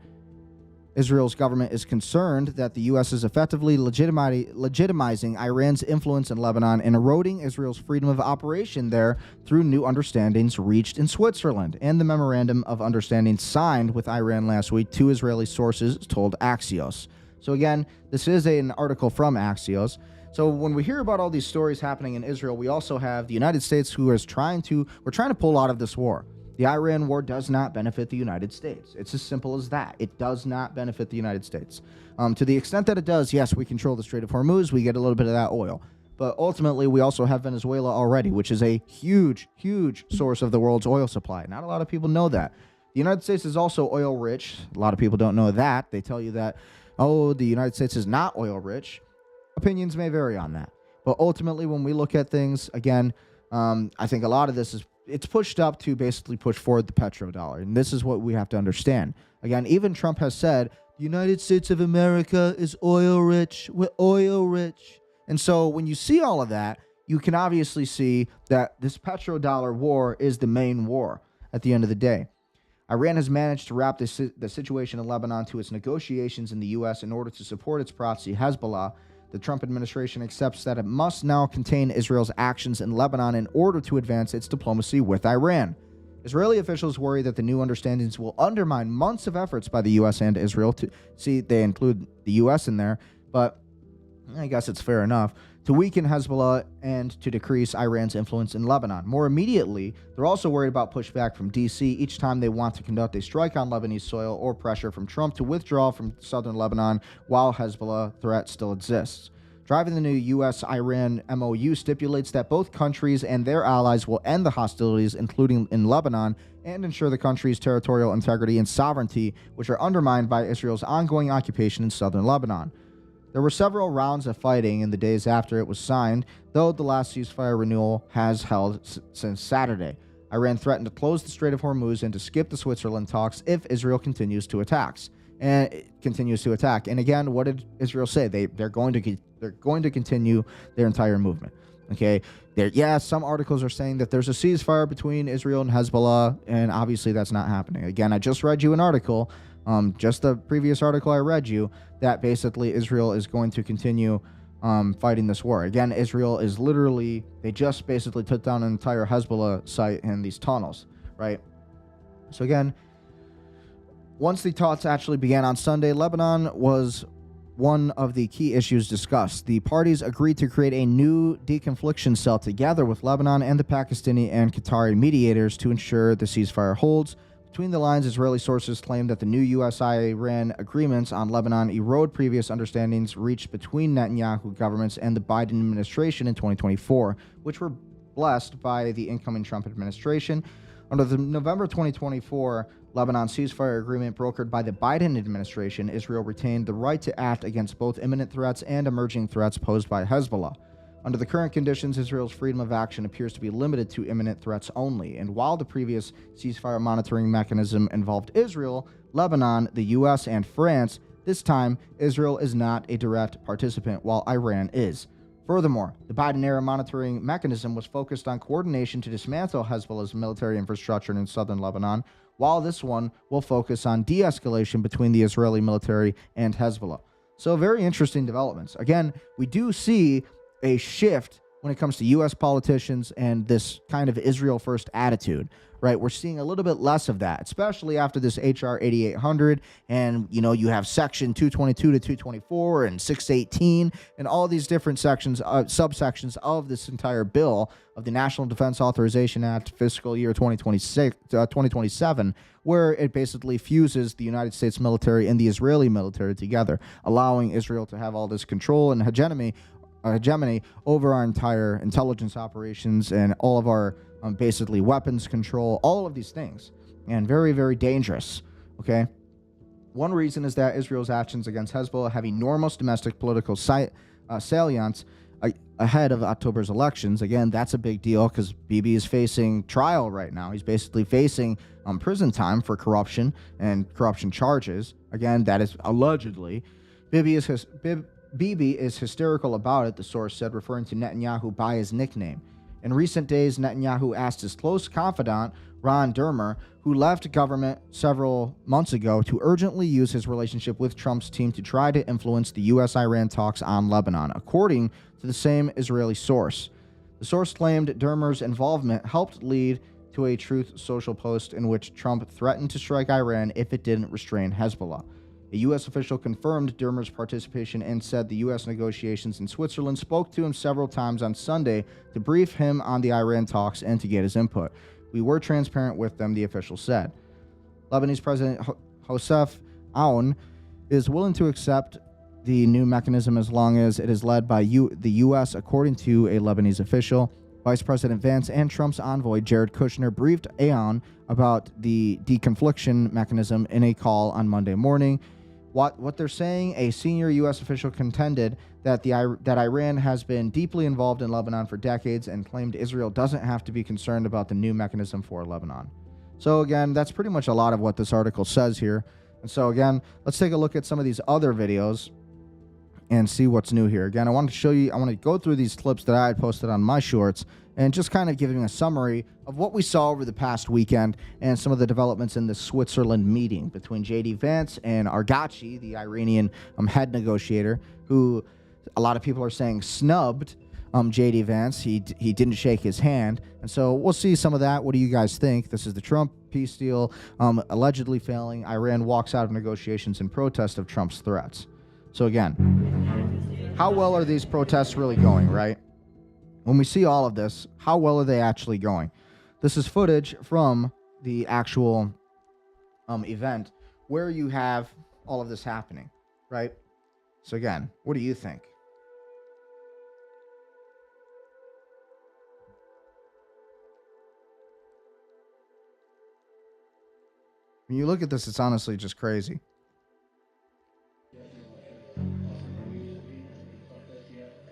Israel's government is concerned that the U.S. is effectively legitimizing Iran's influence in Lebanon and eroding Israel's freedom of operation there through new understandings reached in Switzerland and the memorandum of understanding signed with Iran last week, 2 Israeli sources told Axios. So again, this is an article from Axios. So when we hear about all these stories happening in Israel, we also have the United States who is trying to pull out of this war. The Iran war does not benefit the United States. It's as simple as that. It does not benefit the United States. To the extent that it does, yes, we control the Strait of Hormuz. We get a little bit of that oil. But ultimately, we also have Venezuela already, which is a huge, huge source of the world's oil supply. Not a lot of people know that. The United States is also oil rich. A lot of people don't know that. They tell you that, oh, the United States is not oil rich. Opinions may vary on that. But ultimately, when we look at things, again, I think a lot of this it's pushed up to basically push forward the petrodollar. And this is what we have to understand. Again, even Trump has said, the United States of America is oil rich. We're oil rich. And so when you see all of that, you can obviously see that this petrodollar war is the main war at the end of the day. Iran has managed to wrap the situation in Lebanon to its negotiations in the U.S. in order to support its proxy Hezbollah. The Trump administration accepts that it must now contain Israel's actions in Lebanon in order to advance its diplomacy with Iran. Israeli officials worry that the new understandings will undermine months of efforts by the U.S. and Israel to see, they include the U.S. in there, but I guess it's fair enough, to weaken Hezbollah and to decrease Iran's influence in Lebanon. More immediately, they're also worried about pushback from D.C. each time they want to conduct a strike on Lebanese soil or pressure from Trump to withdraw from southern Lebanon while Hezbollah threat still exists. Driving the new U.S.-Iran MOU stipulates that both countries and their allies will end the hostilities, including in Lebanon, and ensure the country's territorial integrity and sovereignty, which are undermined by Israel's ongoing occupation in southern Lebanon. There were several rounds of fighting in the days after it was signed, though the last ceasefire renewal has held since Saturday. Iran threatened to close the Strait of Hormuz and to skip the Switzerland talks if Israel continues to attack. And again, what did Israel say? They're going to continue their entire movement. Okay, some articles are saying that there's a ceasefire between Israel and Hezbollah, and obviously that's not happening. Again, I just read you an article, just the previous article I read you, that basically Israel is going to continue fighting this war. Again, Israel is they just basically took down an entire Hezbollah site in these tunnels, right? So again, once the talks actually began on Sunday, Lebanon was one of the key issues discussed. The parties agreed to create a new deconfliction cell together with Lebanon and the Pakistani and Qatari mediators to ensure the ceasefire holds. Between the lines, Israeli sources claim that the new U.S.-Iran agreements on Lebanon erode previous understandings reached between Netanyahu governments and the Biden administration in 2024, which were blessed by the incoming Trump administration. Under the November 2024 Lebanon ceasefire agreement brokered by the Biden administration, Israel retained the right to act against both imminent threats and emerging threats posed by Hezbollah. Under the current conditions, Israel's freedom of action appears to be limited to imminent threats only. And while the previous ceasefire monitoring mechanism involved Israel, Lebanon, the U.S., and France, this time Israel is not a direct participant, while Iran is. Furthermore, the Biden-era monitoring mechanism was focused on coordination to dismantle Hezbollah's military infrastructure in southern Lebanon, while this one will focus on de-escalation between the Israeli military and Hezbollah. So very interesting developments. Again, we do see a shift when it comes to U.S. politicians and this kind of Israel-first attitude, right? We're seeing a little bit less of that, especially after this H.R. 8800, and, you have Section 222 to 224 and 618, and all these different sections, subsections of this entire bill of the National Defense Authorization Act, fiscal year 2027, where it basically fuses the United States military and the Israeli military together, allowing Israel to have all this control and hegemony hegemony over our entire intelligence operations and all of our basically weapons control, all of these things, and very, very dangerous. Okay. One reason is that Israel's actions against Hezbollah have enormous domestic political salience ahead of October's elections. Again, that's a big deal because Bibi is facing trial right now. He's basically facing prison time for corruption and corruption charges. Again, that is allegedly. Bibi is hysterical about it, the source said, referring to Netanyahu by his nickname. In recent days, Netanyahu asked his close confidant, Ron Dermer, who left government several months ago, to urgently use his relationship with Trump's team to try to influence the U.S. Iran talks on Lebanon, according to the same Israeli source. The source claimed Dermer's involvement helped lead to a Truth Social post in which Trump threatened to strike Iran if it didn't restrain Hezbollah. A U.S. official confirmed Dermer's participation and said the U.S. negotiations in Switzerland spoke to him several times on Sunday to brief him on the Iran talks and to get his input. We were transparent with them, the official said. Lebanese President Joseph Aoun is willing to accept the new mechanism as long as it is led by the U.S., according to a Lebanese official. Vice President Vance and Trump's envoy, Jared Kushner, briefed Aoun about the deconfliction mechanism in a call on Monday morning. What they're saying, a senior U.S. official contended that that Iran has been deeply involved in Lebanon for decades and claimed Israel doesn't have to be concerned about the new mechanism for Lebanon. So again, that's pretty much a lot of what this article says here. And so again, let's take a look at some of these other videos and see what's new here. Again, I want to go through these clips that I had posted on my shorts and just kind of giving a summary of what we saw over the past weekend and some of the developments in the Switzerland meeting between JD Vance and Arghachi, the Iranian head negotiator, who a lot of people are saying snubbed JD Vance. He didn't shake his hand. And so we'll see some of that. What do you guys think? This is the Trump peace deal allegedly failing. Iran walks out of negotiations in protest of Trump's threats. So again, how well are these protests really going, right? When we see all of this, how well are they actually going? This is footage from the actual event where you have all of this happening, right? So again, what do you think? When you look at this, it's honestly just crazy.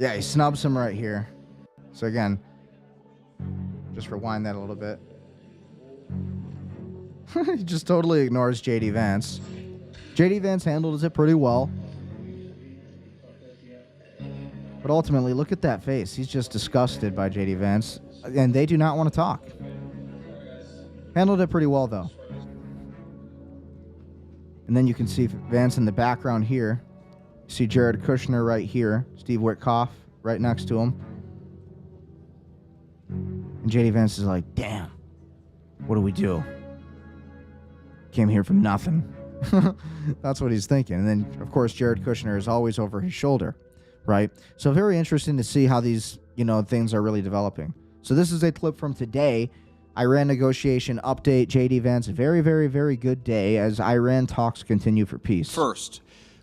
Yeah, he snubs him right here. So again, just rewind that a little bit. He just totally ignores JD Vance. JD Vance handles it pretty well. But ultimately, look at that face. He's just disgusted by JD Vance. And they do not want to talk. Handled it pretty well, though. And then you can see Vance in the background here. You see Jared Kushner right here. Steve Witkoff right next to him. And JD Vance is like, damn, what do we do? Came here for nothing. That's what he's thinking. And then, of course, Jared Kushner is always over his shoulder, right? So very interesting to see how these, things are really developing. So this is a clip from today. Iran negotiation update. JD Vance, very, very, very good day as Iran talks continue for peace. First,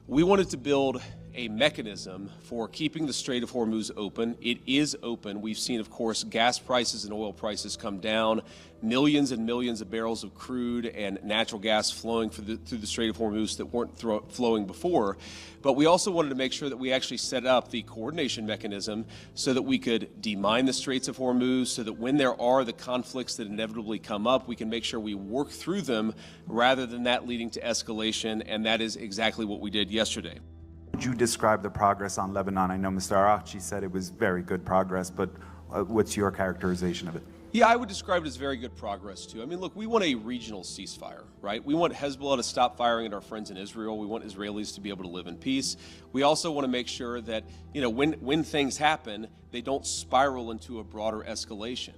we wanted to build a mechanism for keeping the Strait of Hormuz open. It is open. We've seen, of course, gas prices and oil prices come down, millions and millions of barrels of crude and natural gas flowing through the Strait of Hormuz that weren't flowing before. But we also wanted to make sure that we actually set up the coordination mechanism so that we could demine the Straits of Hormuz, so that when there are the conflicts that inevitably come up, we can make sure we work through them rather than that leading to escalation, and that is exactly what we did yesterday. Would you describe the progress on Lebanon? I know Mr. Arachi said it was very good progress, but what's your characterization of it? Yeah, I would describe it as very good progress, too. I mean, look, we want a regional ceasefire, right? We want Hezbollah to stop firing at our friends in Israel. We want Israelis to be able to live in peace. We also want to make sure that, when things happen, they don't spiral into a broader escalation.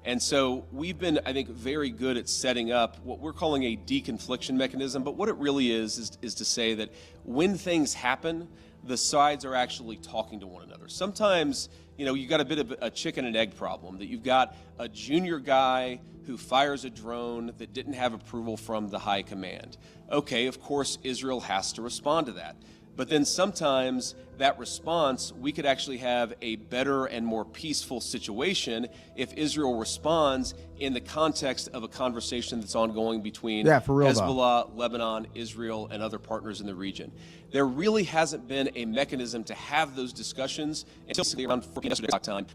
And so we've been, I think, very good at setting up what we're calling a deconfliction mechanism. But what it really is to say that when things happen, the sides are actually talking to one another. Sometimes, you got a bit of a chicken and egg problem, that you've got a junior guy who fires a drone that didn't have approval from the high command. Okay, of course, Israel has to respond to that. But then sometimes that response, we could actually have a better and more peaceful situation if Israel responds in the context of a conversation that's ongoing between Hezbollah, Lebanon, Israel, and other partners in the region. There really hasn't been a mechanism to have those discussions until around 4 p.m. yesterday time.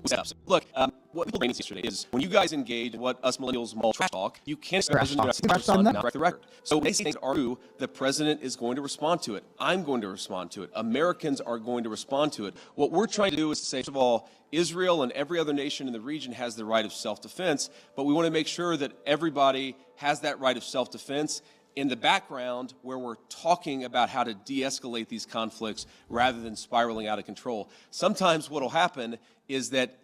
Look, what people raised yesterday is when you guys engage in what us millennials call trash talk, you can't expect not break the record. So when they say things are true, the president is going to respond to it. I'm going to respond to it. Americans are going to respond to it. What we're trying to do is to say, first of all, Israel and every other nation in the region has the right of self-defense, but we want to make sure that everybody has that right of self-defense in the background where we're talking about how to de-escalate these conflicts rather than spiraling out of control. Sometimes what will happen is that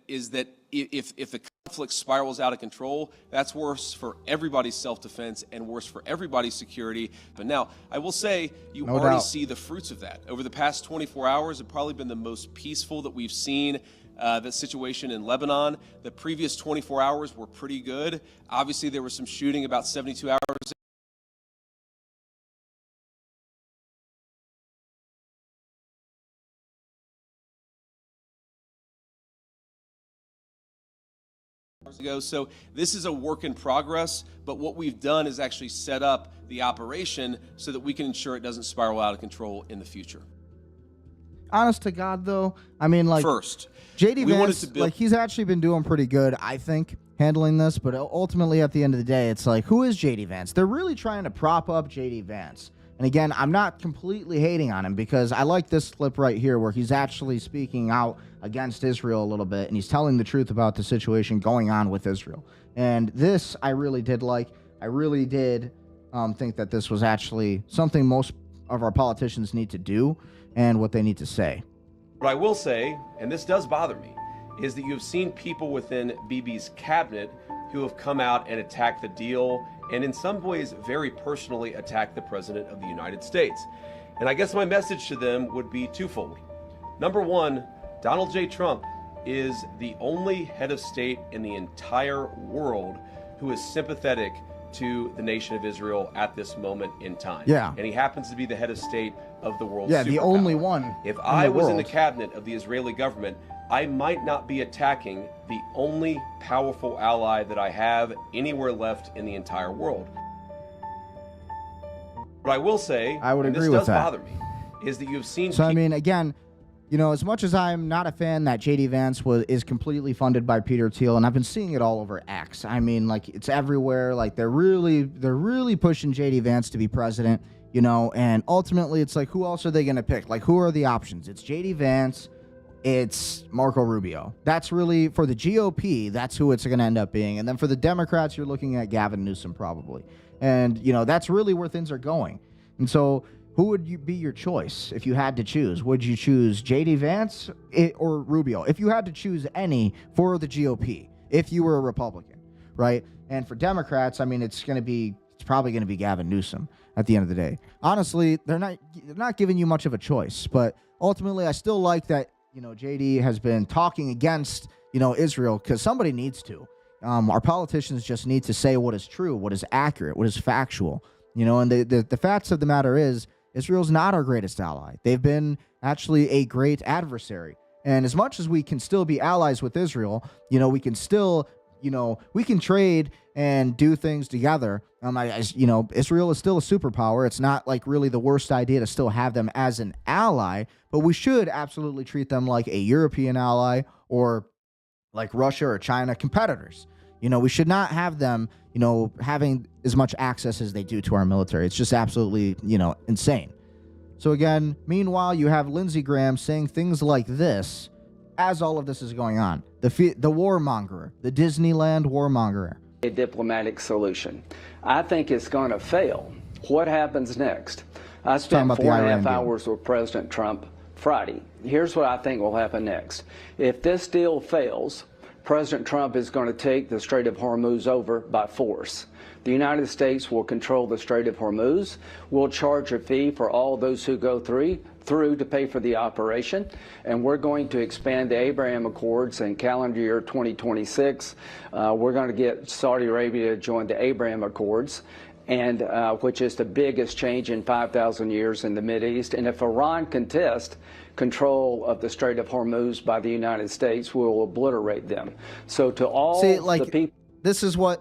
if the conflict spirals out of control, that's worse for everybody's self-defense and worse for everybody's security. But now, I will say, you already see the fruits of that. Over the past 24 hours, it's probably been the most peaceful that we've seen the situation in Lebanon. The previous 24 hours were pretty good. Obviously, there was some shooting about 72 hours ago. So this is a work in progress, but what we've done is actually set up the operation so that we can ensure it doesn't spiral out of control in the future. Honest to God, though, I mean, like, first, JD Vance, like, he's actually been doing pretty good, I think, handling this, but ultimately at the end of the day, it's like, who is JD Vance? They're really trying to prop up JD Vance. And again, I'm not completely hating on him because I like this clip right here where he's actually speaking out against Israel a little bit and he's telling the truth about the situation going on with Israel. And this I really did like. I really did think that this was actually something most of our politicians need to do and what they need to say. What I will say, and this does bother me, is that you have seen people within Bibi's cabinet who have come out and attacked the deal and in some ways very personally attacked the President of the United States. And I guess my message to them would be twofold. Number one, Donald J. Trump is the only head of state in the entire world who is sympathetic to the nation of Israel at this moment in time. Yeah. And he happens to be the head of state of the world. Yeah, the only one. If I was in the cabinet of the Israeli government, I might not be attacking the only powerful ally that I have anywhere left in the entire world. What I will say, I would agree this with does that. bother me, is that you've seen. So I mean, again, you know, as much as I'm not a fan that JD Vance is completely funded by Peter Thiel, and I've been seeing it all over X. I mean, like, it's everywhere. Like, they're really pushing JD Vance to be president, you know, and ultimately it's like, who else are they going to pick? Like, who are the options? It's JD Vance. It's Marco Rubio. That's really, for the GOP, that's who it's going to end up being. And then for the Democrats, you're looking at Gavin Newsom probably. And, you know, that's really where things are going. And so who would be your choice if you had to choose? Would you choose JD Vance or Rubio? If you had to choose any for the GOP, if you were a Republican, right? And for Democrats, I mean, it's probably going to be Gavin Newsom at the end of the day. Honestly, they're not giving you much of a choice. But ultimately, I still like that, you know, JD has been talking against, you know, Israel because somebody needs to. Our politicians just need to say what is true, what is accurate, what is factual. You know, and the facts of the matter is Israel's not our greatest ally. They've been actually a great adversary. And as much as we can still be allies with Israel, you know, we can still, you know, we can trade and do things together. You know, Israel is still a superpower. It's not like really the worst idea to still have them as an ally, but we should absolutely treat them like a European ally or like Russia or China competitors. You know, we should not have them, you know, having as much access as they do to our military. It's just absolutely, you know, insane. So again, meanwhile, you have Lindsey Graham saying things like this as all of this is going on. The warmonger, the Disneyland warmonger. A diplomatic solution. I think it's going to fail. What happens next? I spent 4.5 hours with President Trump Friday. Here's what I think will happen next. If this deal fails, President Trump is going to take the Strait of Hormuz over by force. The United States will control the Strait of Hormuz. We'll charge a fee for all those who go through to pay for the operation. And we're going to expand the Abraham Accords in calendar year 2026. We're going to get Saudi Arabia to join the Abraham Accords. and which is the biggest change in 5,000 years in the Mideast. And if Iran contests control of the Strait of Hormuz by the United States, we will obliterate them. So to all the people, this is why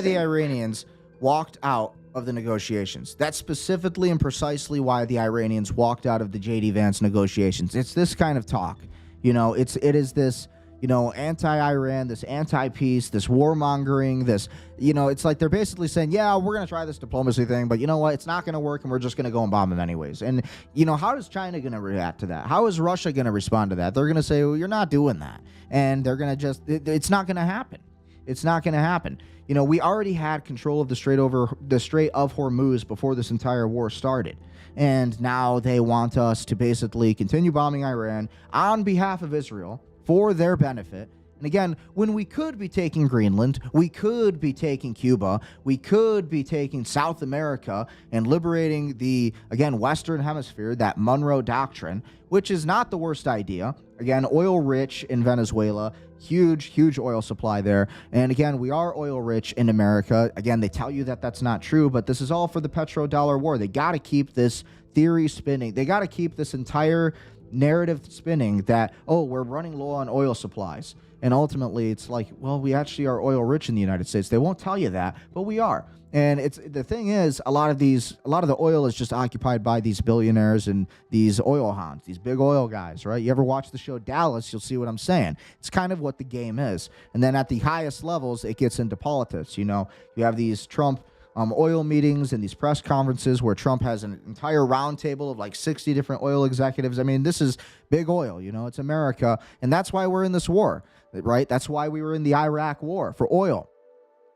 the Iranians walked out of the negotiations. That's specifically and precisely why the Iranians walked out of the JD Vance negotiations. It's this kind of talk. It is this, anti-Iran, this anti-peace, this warmongering, this, it's like they're basically saying, yeah, we're going to try this diplomacy thing, but you know what? It's not going to work, and we're just going to go and bomb them anyways. And, how is China going to react to that? How is Russia going to respond to that? They're going to say, well, you're not doing that. And they're going to it's not going to happen. It's not going to happen. We already had control of the Strait of Hormuz before this entire war started. And now they want us to basically continue bombing Iran on behalf of Israel for their benefit. And again, when we could be taking Greenland, we could be taking Cuba, we could be taking South America and liberating the, again, Western Hemisphere, that Monroe Doctrine, which is not the worst idea. Again, oil rich in Venezuela, huge oil supply there. And again, we are oil rich in America. Again, they tell you that that's not true, but this is all for the petrodollar war. They got to keep this theory spinning. They got to keep this entire narrative spinning that, oh, we're running low on oil supplies. And ultimately, it's like, well, we actually are oil rich in the United States. They won't tell you that, but we are. And the thing is, a lot of the oil is just occupied by these billionaires and these oil hounds, these big oil guys, right? You ever watch the show Dallas, you'll see what I'm saying. It's kind of what the game is. And then at the highest levels, it gets into politics. You have these Trump oil meetings and these press conferences where Trump has an entire roundtable of like 60 different oil executives. I mean, this is big oil, it's America. And that's why we're in this war, right? That's why we were in the Iraq war, for oil.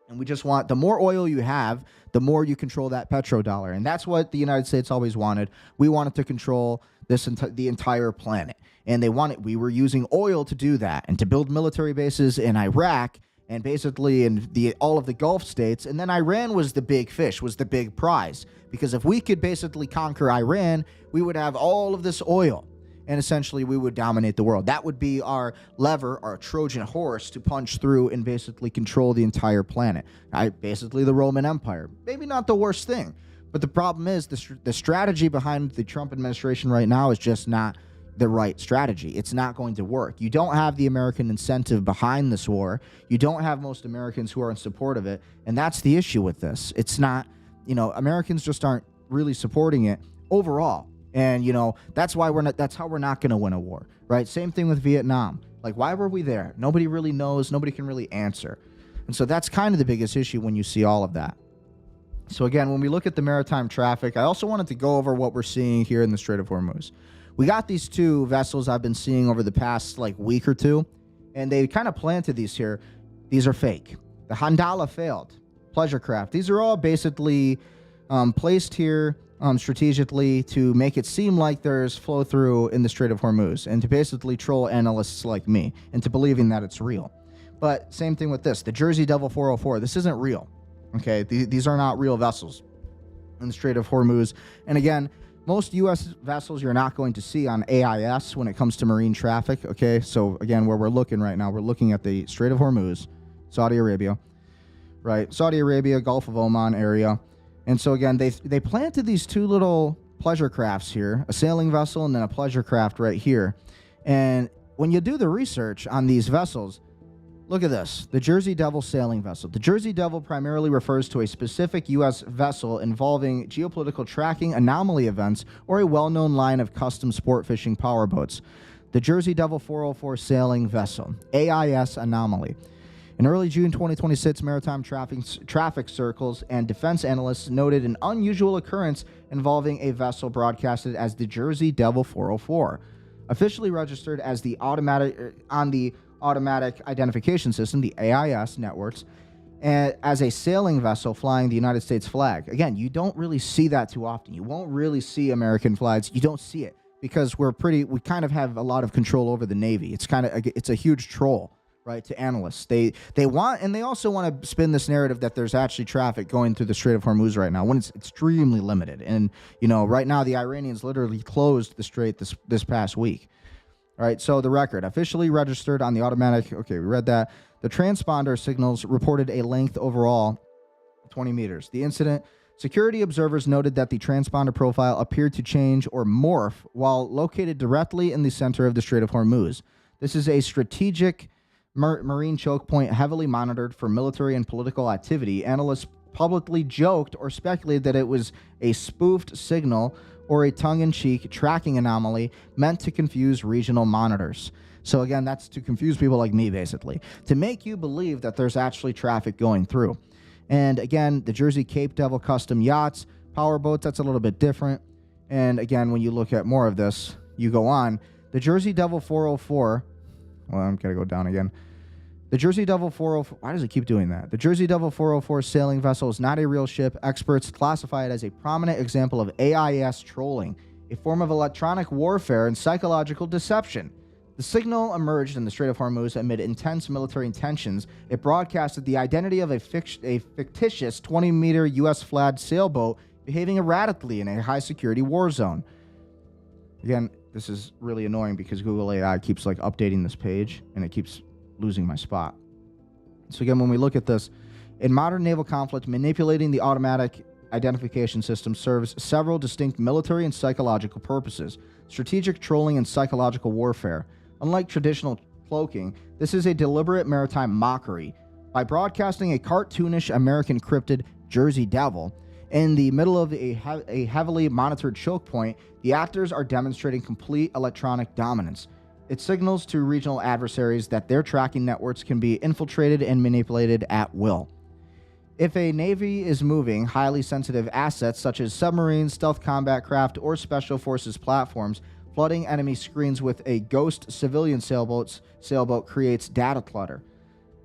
And we just want, the more oil you have, the more you control that petrodollar. And that's what the United States always wanted. We wanted to control the entire planet. And we were using oil to do that and to build military bases in Iraq and basically in all of the Gulf states. And then Iran was the big fish, was the big prize. Because if we could basically conquer Iran, we would have all of this oil. And essentially, we would dominate the world. That would be our lever, our Trojan horse to punch through and basically control the entire planet. Basically, the Roman Empire. Maybe not the worst thing. But the problem is the strategy behind the Trump administration right now is just not the right strategy. It's not going to work. You don't have the American incentive behind this war. You don't have most Americans who are in support of it. And that's the issue with this. It's not, Americans just aren't really supporting it overall. And, that's how we're not going to win a war, right? Same thing with Vietnam. Like, why were we there? Nobody really knows. Nobody can really answer. And so that's kind of the biggest issue when you see all of that. So again, when we look at the maritime traffic, I also wanted to go over what we're seeing here in the Strait of Hormuz. We got these two vessels I've been seeing over the past week or two, and they kind of planted these here. These are fake. The Handala failed. Pleasure craft. These are all basically placed here strategically to make it seem like there's flow through in the Strait of Hormuz and to basically troll analysts like me into believing that it's real. But same thing with this. The Jersey Devil 404. This isn't real. Okay, these are not real vessels in the Strait of Hormuz. And again, most U.S. vessels you're not going to see on AIS when it comes to marine traffic. Okay, so again, where we're looking right now, we're looking at the Strait of Hormuz, Saudi Arabia, right? Saudi Arabia, Gulf of Oman area. And so again, they planted these two little pleasure crafts here, a sailing vessel and then a pleasure craft right here. And when you do the research on these vessels, look at this, the Jersey Devil sailing vessel. The Jersey Devil primarily refers to a specific U.S. vessel involving geopolitical tracking anomaly events or a well-known line of custom sport fishing powerboats. The Jersey Devil 404 sailing vessel, AIS anomaly. In early June 2026, maritime traffic circles and defense analysts noted an unusual occurrence involving a vessel broadcasted as the Jersey Devil 404, officially registered as the automatic identification system, the AIS networks, and as a sailing vessel flying the United States flag. Again, you don't really see that too often. You won't really see American flags. You don't see it because we kind of have a lot of control over the Navy. It's a huge troll, right, to analysts. They also want to spin this narrative that there's actually traffic going through the Strait of Hormuz right now when it's extremely limited. And, right now the Iranians literally closed the strait this past week. All right, so the record, officially registered on the automatic, okay, we read that. The transponder signals reported a length overall 20 meters. The incident, security observers noted that the transponder profile appeared to change or morph while located directly in the center of the Strait of Hormuz. This is a strategic marine choke point heavily monitored for military and political activity. Analysts publicly joked or speculated that it was a spoofed signal or a tongue-in-cheek tracking anomaly meant to confuse regional monitors. So again, that's to confuse people like me, basically, to make you believe that there's actually traffic going through. And again, the Jersey Cape Devil custom yachts, power boats, that's a little bit different. And again, when you look at more of this, you go on. The Jersey Devil 404, well, I'm going to go down again. The Jersey Devil 404, why does it keep doing that? The Jersey Devil 404 sailing vessel is not a real ship. Experts classify it as a prominent example of AIS trolling, a form of electronic warfare and psychological deception. The signal emerged in the Strait of Hormuz amid intense military tensions. It broadcasted the identity of a fictitious 20-meter U.S. flagged sailboat behaving erratically in a high-security war zone. Again, this is really annoying because Google AI keeps like updating this page, and it keeps losing my spot. So again, when we look at this, in modern naval conflict, manipulating the automatic identification system serves several distinct military and psychological purposes. Strategic trolling and psychological warfare. Unlike traditional cloaking, this is a deliberate maritime mockery. By broadcasting a cartoonish American cryptid Jersey Devil in the middle of a heavily monitored choke point, the actors are demonstrating complete electronic dominance. It signals to regional adversaries that their tracking networks can be infiltrated and manipulated at will. If a navy is moving highly sensitive assets such as submarines, stealth combat craft, or special forces platforms, flooding enemy screens with a ghost civilian sailboat creates data clutter.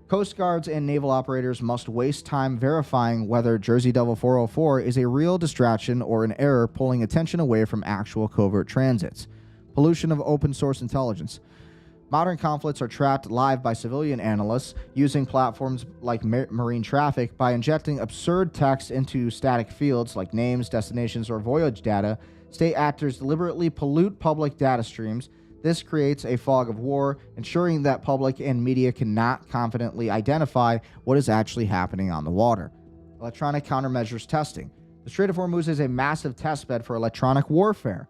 Coast guards and naval operators must waste time verifying whether Jersey Devil 404 is a real distraction or an error, pulling attention away from actual covert transits. Pollution of open source intelligence. Modern conflicts are tracked live by civilian analysts using platforms like marine traffic. By injecting absurd text into static fields like names, destinations, or voyage data, state actors deliberately pollute public data streams. This creates a fog of war, ensuring that public and media cannot confidently identify what is actually happening on the water. Electronic countermeasures testing. The Strait of Hormuz is a massive testbed for electronic warfare.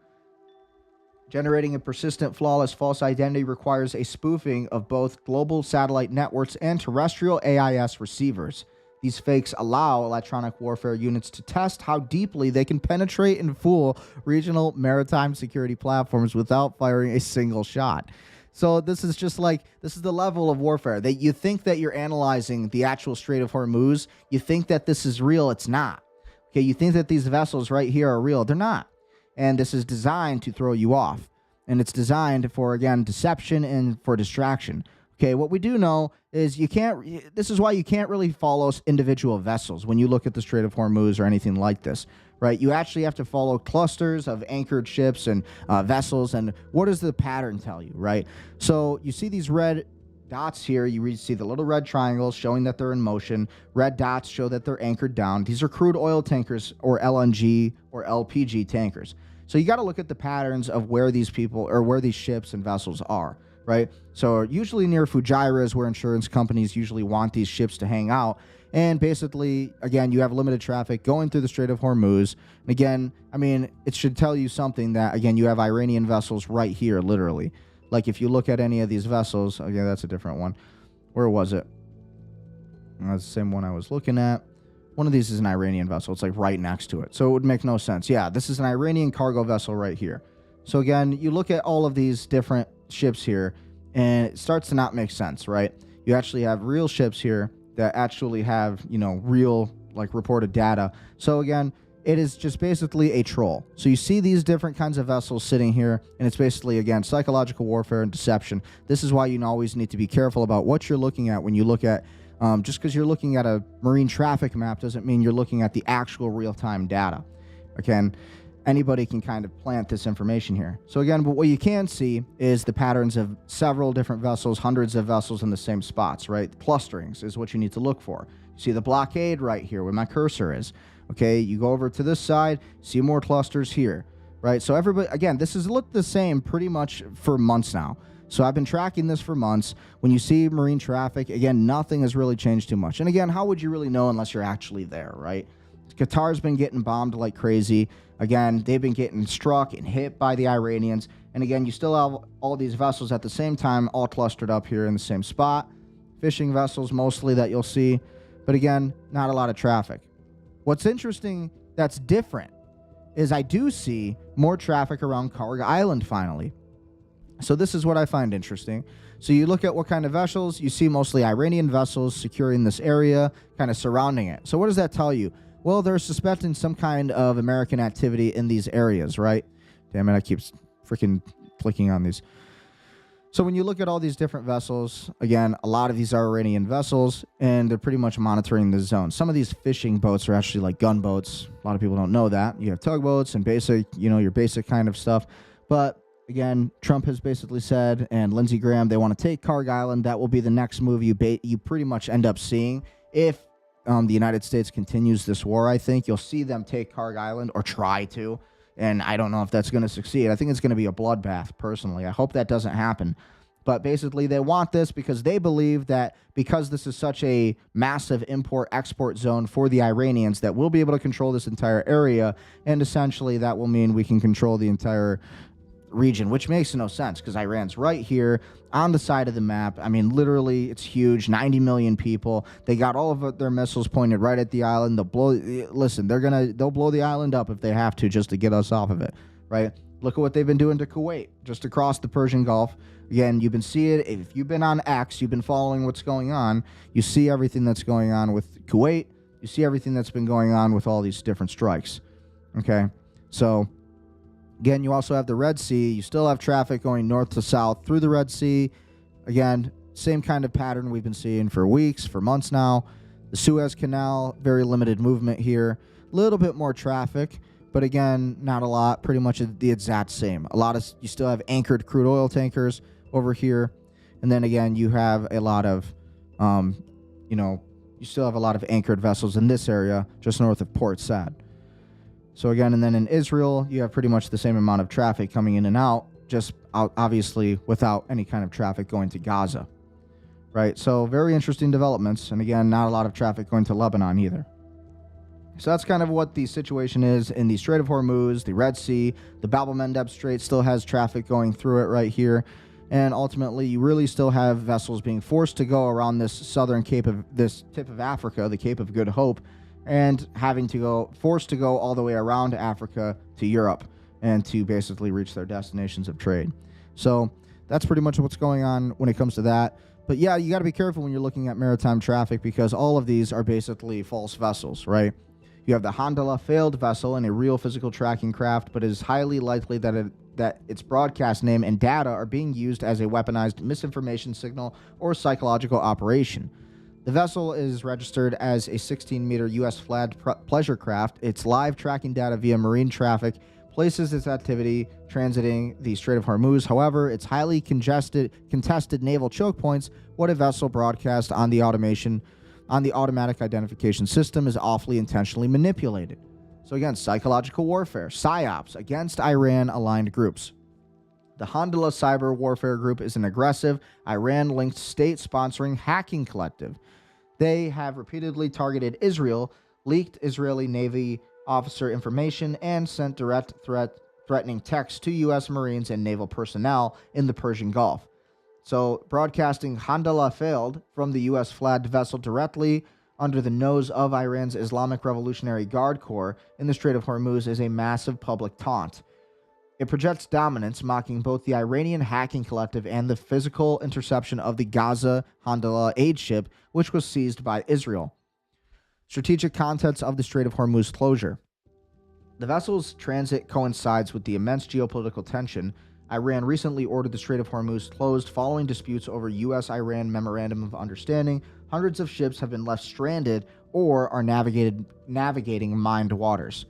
Generating a persistent, flawless false identity requires a spoofing of both global satellite networks and terrestrial AIS receivers. These fakes allow electronic warfare units to test how deeply they can penetrate and fool regional maritime security platforms without firing a single shot. So this is just like, this is the level of warfare that you think that you're analyzing the actual Strait of Hormuz. You think that this is real. It's not. Okay, you think that these vessels right here are real. They're not. And this is designed to throw you off. And it's designed for, again, deception and for distraction. Okay, what we do know is this is why you can't really follow individual vessels when you look at the Strait of Hormuz or anything like this, right? You actually have to follow clusters of anchored ships and vessels. And what does the pattern tell you, right? So you see these red dots here. You see the little red triangles showing that they're in motion. Red dots show that they're anchored down. These are crude oil tankers or LNG or LPG tankers. So you got to look at the patterns of where these people or where these ships and vessels are, right? So usually near Fujairah is where insurance companies usually want these ships to hang out. And basically, again, you have limited traffic going through the Strait of Hormuz. And again, I mean, it should tell you something that, again, you have Iranian vessels right here, literally. Like if you look at any of these vessels, again, that's a different one. Where was it? That's the same one I was looking at. One of these is an Iranian vessel. It's like right next to it. So it would make no sense. Yeah, this is an Iranian cargo vessel right here. So again, you look at all of these different ships here, and it starts to not make sense, right? You actually have real ships here that actually have, you know, real, like, reported data. So again, it is just basically a troll. So you see these different kinds of vessels sitting here, and it's basically, again, psychological warfare and deception. This is why you always need to be careful about what you're looking at when you look at just because you're looking at a marine traffic map doesn't mean you're looking at the actual real-time data. Again, anybody can kind of plant this information here. So again, but what you can see is the patterns of several different vessels, hundreds of vessels in the same spots, right? Clusterings is what you need to look for. You see the blockade right here where my cursor is. Okay, you go over to this side, see more clusters here, right? So everybody, again, this has looked the same pretty much for months now. So I've been tracking this for months. When you see marine traffic, again, nothing has really changed too much. And again, how would you really know unless you're actually there, right? Qatar's been getting bombed like crazy. Again, they've been getting struck and hit by the Iranians. And again, you still have all these vessels at the same time all clustered up here in the same spot. Fishing vessels mostly that you'll see. But again, not a lot of traffic. What's interesting that's different is I do see more traffic around Karg Island finally. So this is what I find interesting. So you look at what kind of vessels, you see mostly Iranian vessels securing this area, kind of surrounding it. So what does that tell you? Well, they're suspecting some kind of American activity in these areas, right? Damn it, I keep freaking clicking on these. So when you look at all these different vessels, again, a lot of these are Iranian vessels, and they're pretty much monitoring the zone. Some of these fishing boats are actually like gunboats. A lot of people don't know that. You have tugboats and basic, your basic kind of stuff. But again, Trump has basically said, and Lindsey Graham, they want to take Karg Island. That will be the next move you pretty much end up seeing. If the United States continues this war, I think you'll see them take Karg Island or try to. And I don't know if that's going to succeed. I think it's going to be a bloodbath, personally. I hope that doesn't happen. But basically, they want this because they believe that because this is such a massive import-export zone for the Iranians, that we'll be able to control this entire area. And essentially, that will mean we can control the entire region, which makes no sense because Iran's right here on the side of the map. I mean, literally, it's huge. 90 million people. They got all of their missiles pointed right at the island. They'll blow the island up if they have to just to get us off of it, right? Look at what they've been doing to Kuwait, just across the Persian Gulf. Again, you've been seeing it. If you've been on X, you've been following what's going on. You see everything that's going on with Kuwait. You see everything that's been going on with all these different strikes. Okay, so again, you also have the Red Sea. You still have traffic going north to south through the Red Sea. Again, same kind of pattern we've been seeing for weeks, for months now. The Suez Canal, very limited movement here. A little bit more traffic, but again, not a lot. Pretty much the exact same. You still have anchored crude oil tankers over here. And then again, you have a lot of, you still have a lot of anchored vessels in this area, just north of Port Said. So again, and then in Israel, you have pretty much the same amount of traffic coming in and out, just obviously without any kind of traffic going to Gaza, right? So very interesting developments. And again, not a lot of traffic going to Lebanon either. So that's kind of what the situation is in the Strait of Hormuz, the Red Sea. The Bab el-Mandeb Strait still has traffic going through it right here. And ultimately, you really still have vessels being forced to go around this southern this tip of Africa, the Cape of Good Hope, and forced to go all the way around Africa to Europe and to basically reach their destinations of trade. So that's pretty much what's going on when it comes to that. But yeah, you got to be careful when you're looking at maritime traffic because all of these are basically false vessels, right? You have the Handala failed vessel and a real physical tracking craft, but it is highly likely that its broadcast name and data are being used as a weaponized misinformation signal or psychological operation. The vessel is registered as a 16-meter U.S. flagged pleasure craft. Its live tracking data via marine traffic places its activity transiting the Strait of Hormuz. However, its highly contested naval choke points what a vessel broadcast on the automatic identification system is awfully intentionally manipulated. So again, psychological warfare, PSYOPs against Iran-aligned groups. The Handala Cyber Warfare Group is an aggressive, Iran-linked state-sponsoring hacking collective. They have repeatedly targeted Israel, leaked Israeli Navy officer information, and sent direct threatening texts to U.S. Marines and naval personnel in the Persian Gulf. So, broadcasting Handala failed from the U.S. flagged vessel directly under the nose of Iran's Islamic Revolutionary Guard Corps in the Strait of Hormuz is a massive public taunt. It projects dominance, mocking both the Iranian hacking collective and the physical interception of the Gaza Handala aid ship, which was seized by Israel. Strategic contents of the Strait of Hormuz closure. The vessel's transit coincides with the immense geopolitical tension. Iran recently ordered the Strait of Hormuz closed following disputes over U.S.-Iran Memorandum of Understanding. Hundreds of ships have been left stranded or are navigating mined waters.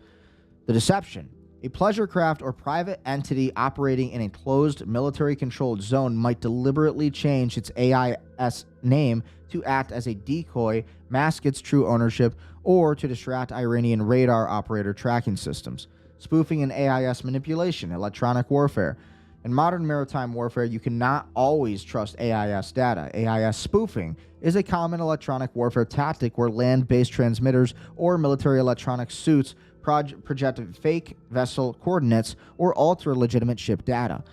The deception. A pleasure craft or private entity operating in a closed, military-controlled zone might deliberately change its AIS name to act as a decoy, mask its true ownership, or to distract Iranian radar operator tracking systems. Spoofing and AIS manipulation, electronic warfare. In modern maritime warfare, you cannot always trust AIS data. AIS spoofing is a common electronic warfare tactic where land-based transmitters or military electronic suits project fake vessel coordinates or alter legitimate ship data.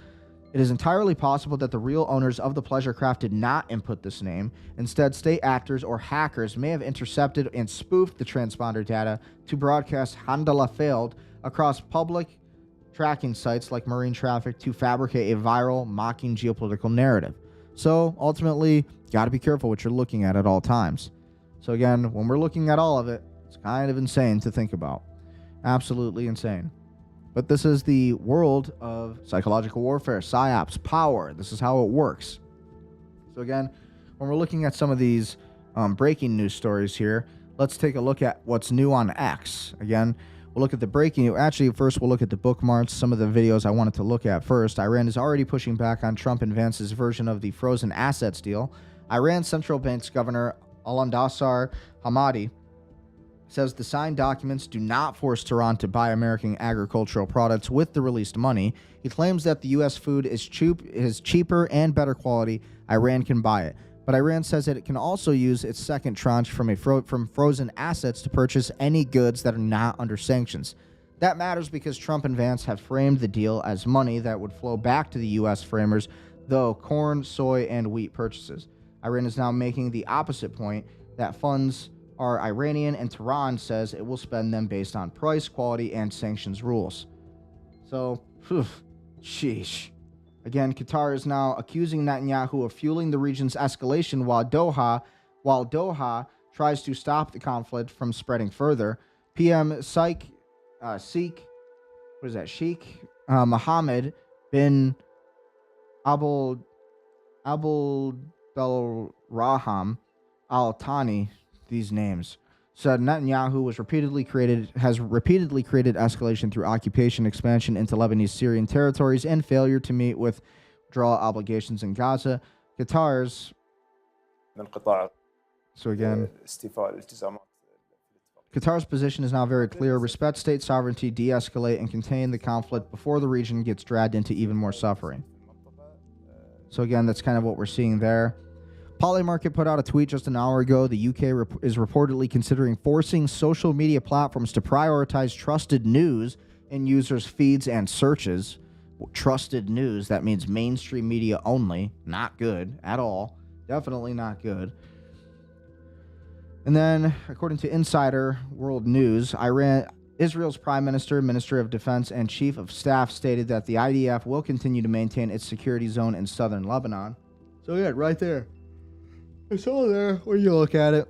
It is entirely possible that the real owners of the pleasure craft did not input this name. Instead, state actors or hackers may have intercepted and spoofed the transponder data to broadcast Handala failed across public tracking sites like marine traffic to fabricate a viral, mocking geopolitical narrative. So, ultimately, got to be careful what you're looking at all times. So again, when we're looking at all of it, it's kind of insane to think about. Absolutely insane. But this is the world of psychological warfare, psyops, power. This is how it works. So again, when we're looking at some of these breaking news stories here, let's take a look at what's new on X. Again, we'll look at the breaking. Actually, first we'll look at the bookmarks, some of the videos I wanted to look at first. Iran is already pushing back on Trump and Vance's version of the frozen assets deal. Iran's central bank's governor, Alandasar Hamadi, says the signed documents do not force Tehran to buy American agricultural products with the released money. He claims that the U.S. food is cheaper and better quality. Iran can buy it. But Iran says that it can also use its second tranche from frozen assets to purchase any goods that are not under sanctions. That matters because Trump and Vance have framed the deal as money that would flow back to the U.S. framers, though corn, soy, and wheat purchases. Iran is now making the opposite point that funds are Iranian, and Tehran says it will spend them based on price, quality, and sanctions rules. So, sheesh. Again, Qatar is now accusing Netanyahu of fueling the region's escalation while Doha tries to stop the conflict from spreading further. PM Sheikh Mohammed bin Abdul Raham Al Thani, these names, said Netanyahu has repeatedly created escalation through occupation, expansion into Lebanese Syrian territories, and failure to meet withdrawal obligations in Gaza. Qatar's position is now very clear: respect state sovereignty, de-escalate, and contain the conflict before the region gets dragged into even more suffering. So again, that's kind of what we're seeing there. Polymarket put out a tweet just an hour ago. The UK is reportedly considering forcing social media platforms to prioritize trusted news in users' feeds and searches. Trusted news, that means mainstream media only. Not good at all. Definitely not good. And then, according to Insider World News, Israel's Prime Minister, Minister of Defense, and Chief of Staff stated that the IDF will continue to maintain its security zone in southern Lebanon. So yeah, right there. It's all there when you look at it.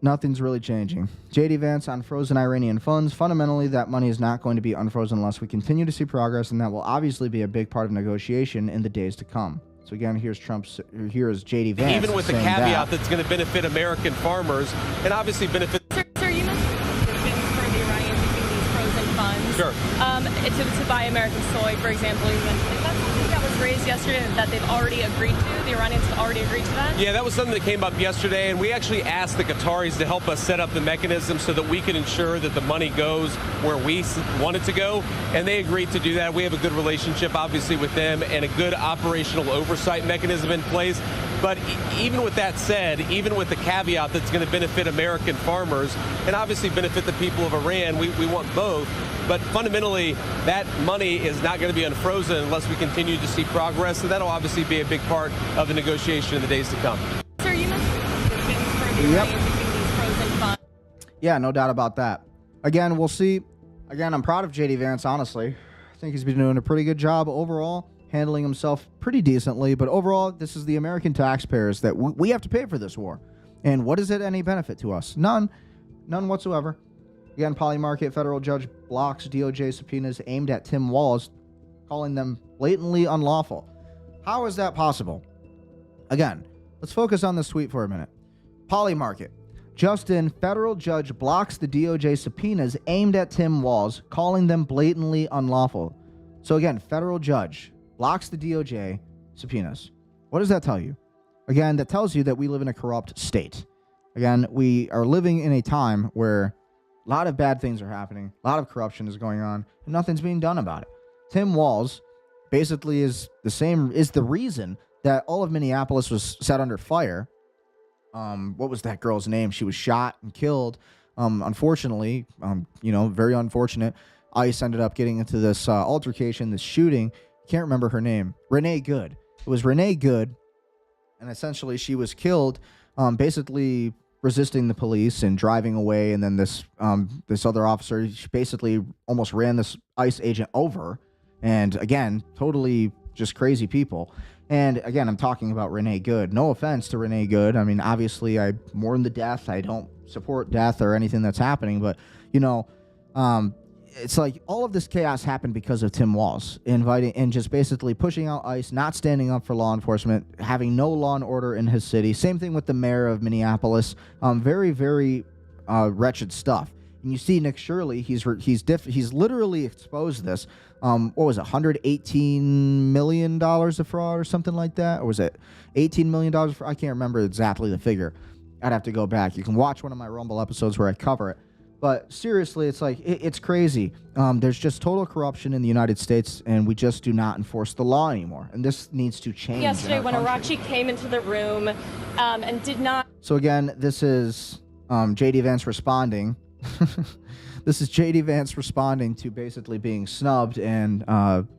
Nothing's really changing. JD Vance on frozen Iranian funds. Fundamentally, that money is not going to be unfrozen unless we continue to see progress, and that will obviously be a big part of negotiation in the days to come. So again, here's JD Vance. Even with the caveat that's going to benefit American farmers and obviously benefit. Sir, you mentioned for the Iranians using these frozen funds. Sure. To buy American soy, for example. Is that something that was raised yesterday that they've already agreed to? The Iranians have already agreed to that? Yeah, that was something that came up yesterday, and we actually asked the Qataris to help us set up the mechanism so that we can ensure that the money goes where we want it to go, and they agreed to do that. We have a good relationship, obviously, with them and a good operational oversight mechanism in place. But even with that said, even with the caveat that's going to benefit American farmers and obviously benefit the people of Iran, we want both. But fundamentally, that money is not going to be unfrozen unless we continue to see progress. So that'll obviously be a big part of the negotiation in the days to come. Sir, you mentioned for the Iranians using these frozen funds. Yeah, no doubt about that. Again, we'll see. Again, I'm proud of JD Vance, honestly. I think he's been doing a pretty good job overall, handling himself pretty decently. But overall, this is the American taxpayers that we have to pay for this war. And what is it any benefit to us? None. None whatsoever. Again, Polymarket federal judge blocks DOJ subpoenas aimed at Tim Walz, calling them blatantly unlawful. How is that possible? Again, let's focus on this tweet for a minute. Polymarket. Justin, federal judge blocks the DOJ subpoenas aimed at Tim Walz, calling them blatantly unlawful. So again, federal judge blocks the DOJ subpoenas. What does that tell you? Again, that tells you that we live in a corrupt state. Again, we are living in a time where a lot of bad things are happening, a lot of corruption is going on, and nothing's being done about it. Tim Walz basically is the reason that all of Minneapolis was set under fire. What was that girl's name? She was shot and killed. Unfortunately, very unfortunate. ICE ended up getting into this altercation, this shooting. Can't remember her name. Renee Good. It was Renee Good, and essentially she was killed, basically resisting the police and driving away. And then this other officer, she basically almost ran this ICE agent over. And again, totally just crazy people. And again, I'm talking about Renee Good. No offense to Renee Good. I mean, obviously, I mourn the death. I don't support death or anything that's happening. But, it's like all of this chaos happened because of Tim Walz inviting and just basically pushing out ICE, not standing up for law enforcement, having no law and order in his city. Same thing with the mayor of Minneapolis. Very, very wretched stuff. And you see Nick Shirley, he's literally exposed this. What was it, $118 million of fraud or something like that? Or was it $18 million of fraud? I can't remember exactly the figure. I'd have to go back. You can watch one of my Rumble episodes where I cover it. But seriously, it's like, it's crazy. There's just total corruption in the United States, and we just do not enforce the law anymore. And this needs to change. Yesterday, when Arachi came into the room and did not... So again, this is JD Vance responding. This is JD Vance responding to basically being snubbed and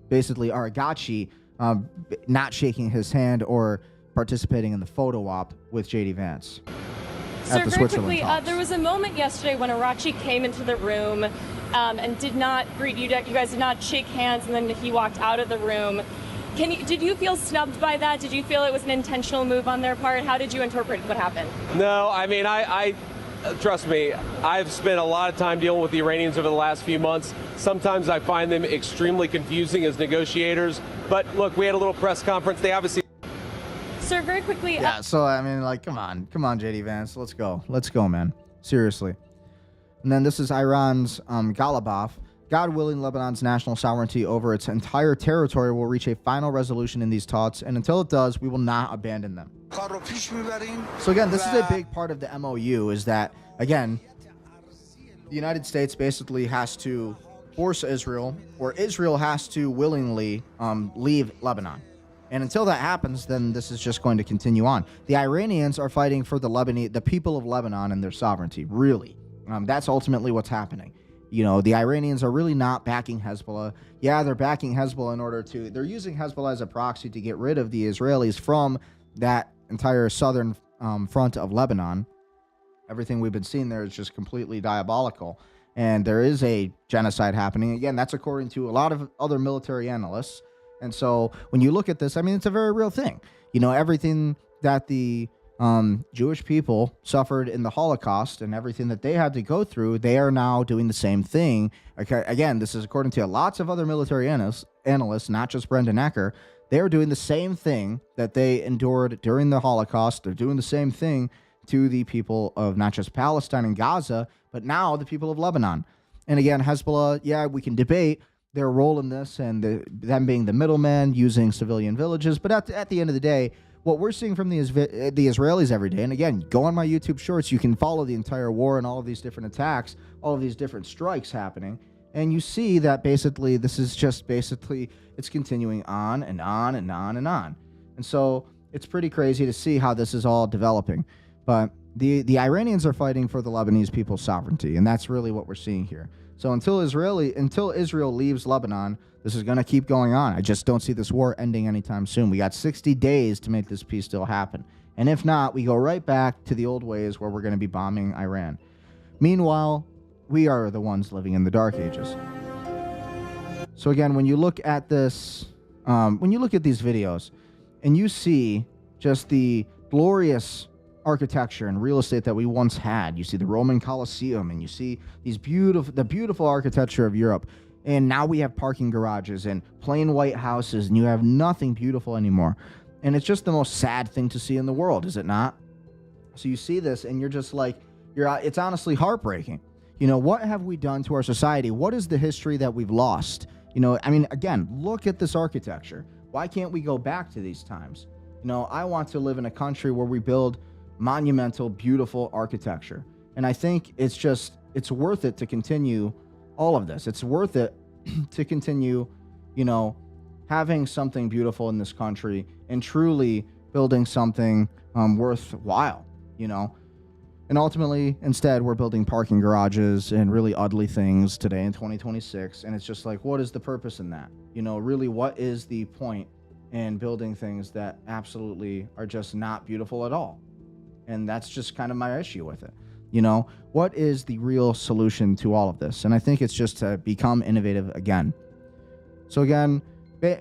basically Aragachi not shaking his hand or participating in the photo op with JD Vance. Sir, very quickly, there was a moment yesterday when Arachi came into the room and did not greet you. You guys did not shake hands, and then he walked out of the room. Did you feel snubbed by that? Did you feel it was an intentional move on their part? How did you interpret what happened? No, I mean, I trust me, I've spent a lot of time dealing with the Iranians over the last few months. Sometimes I find them extremely confusing as negotiators. But look, we had a little press conference. They obviously... Sir, very quickly... Yeah, so, I mean, like, come on, JD Vance. Let's go, man. Seriously. And then this is Iran's Galabaf. God willing, Lebanon's national sovereignty over its entire territory will reach a final resolution in these talks, and until it does, we will not abandon them. So again, this is a big part of the MOU, is that, again, the United States basically has to force Israel, or Israel has to willingly leave Lebanon. And until that happens, then this is just going to continue on. The Iranians are fighting for the people of Lebanon and their sovereignty, really. That's ultimately what's happening. The Iranians are really not backing Hezbollah. Yeah, they're backing Hezbollah they're using Hezbollah as a proxy to get rid of the Israelis from that entire southern front of Lebanon. Everything we've been seeing there is just completely diabolical. And there is a genocide happening. Again, that's according to a lot of other military analysts. And so when you look at this, I mean, it's a very real thing. Everything that the Jewish people suffered in the Holocaust and everything that they had to go through, they are now doing the same thing. Okay, again, this is according to lots of other military analysts, not just Brendan Ecker. They are doing the same thing that they endured during the Holocaust. They're doing the same thing to the people of not just Palestine and Gaza, but now the people of Lebanon. And again, Hezbollah, yeah, we can debate their role in this and them being the middlemen, using civilian villages. But at the end of the day, what we're seeing from the Israelis every day, and again, go on my YouTube shorts, you can follow the entire war and all of these different attacks, all of these different strikes happening, and you see that basically this is just it's continuing on and on and on and on. And so it's pretty crazy to see how this is all developing. But the Iranians are fighting for the Lebanese people's sovereignty, and that's really what we're seeing here. So until Israel leaves Lebanon, this is going to keep going on. I just don't see this war ending anytime soon. We got 60 days to make this peace deal happen. And if not, we go right back to the old ways where we're going to be bombing Iran. Meanwhile, we are the ones living in the dark ages. So again, when you look at this, when you look at these videos and you see just the glorious architecture and real estate that we once had, you see the Roman Colosseum and you see the beautiful architecture of Europe, and now we have parking garages and plain white houses, and you have nothing beautiful anymore. And it's just the most sad thing to see in the world, is it not? So you see this and you're just like, it's honestly heartbreaking. What have we done to our society? What is the history that we've lost? I mean, again, look at this architecture. Why can't we go back to these times? I want to live in a country where we build monumental, beautiful architecture. And I think it's worth it to continue all of this. It's worth it to continue, having something beautiful in this country and truly building something worthwhile, you know. And ultimately, instead, we're building parking garages and really ugly things today in 2026. And it's just like, what is the purpose in that? You know, really, what is the point in building things that absolutely are just not beautiful at all? And that's just kind of my issue with it. You know, what is the real solution to all of this? And I think it's just to become innovative again. So again,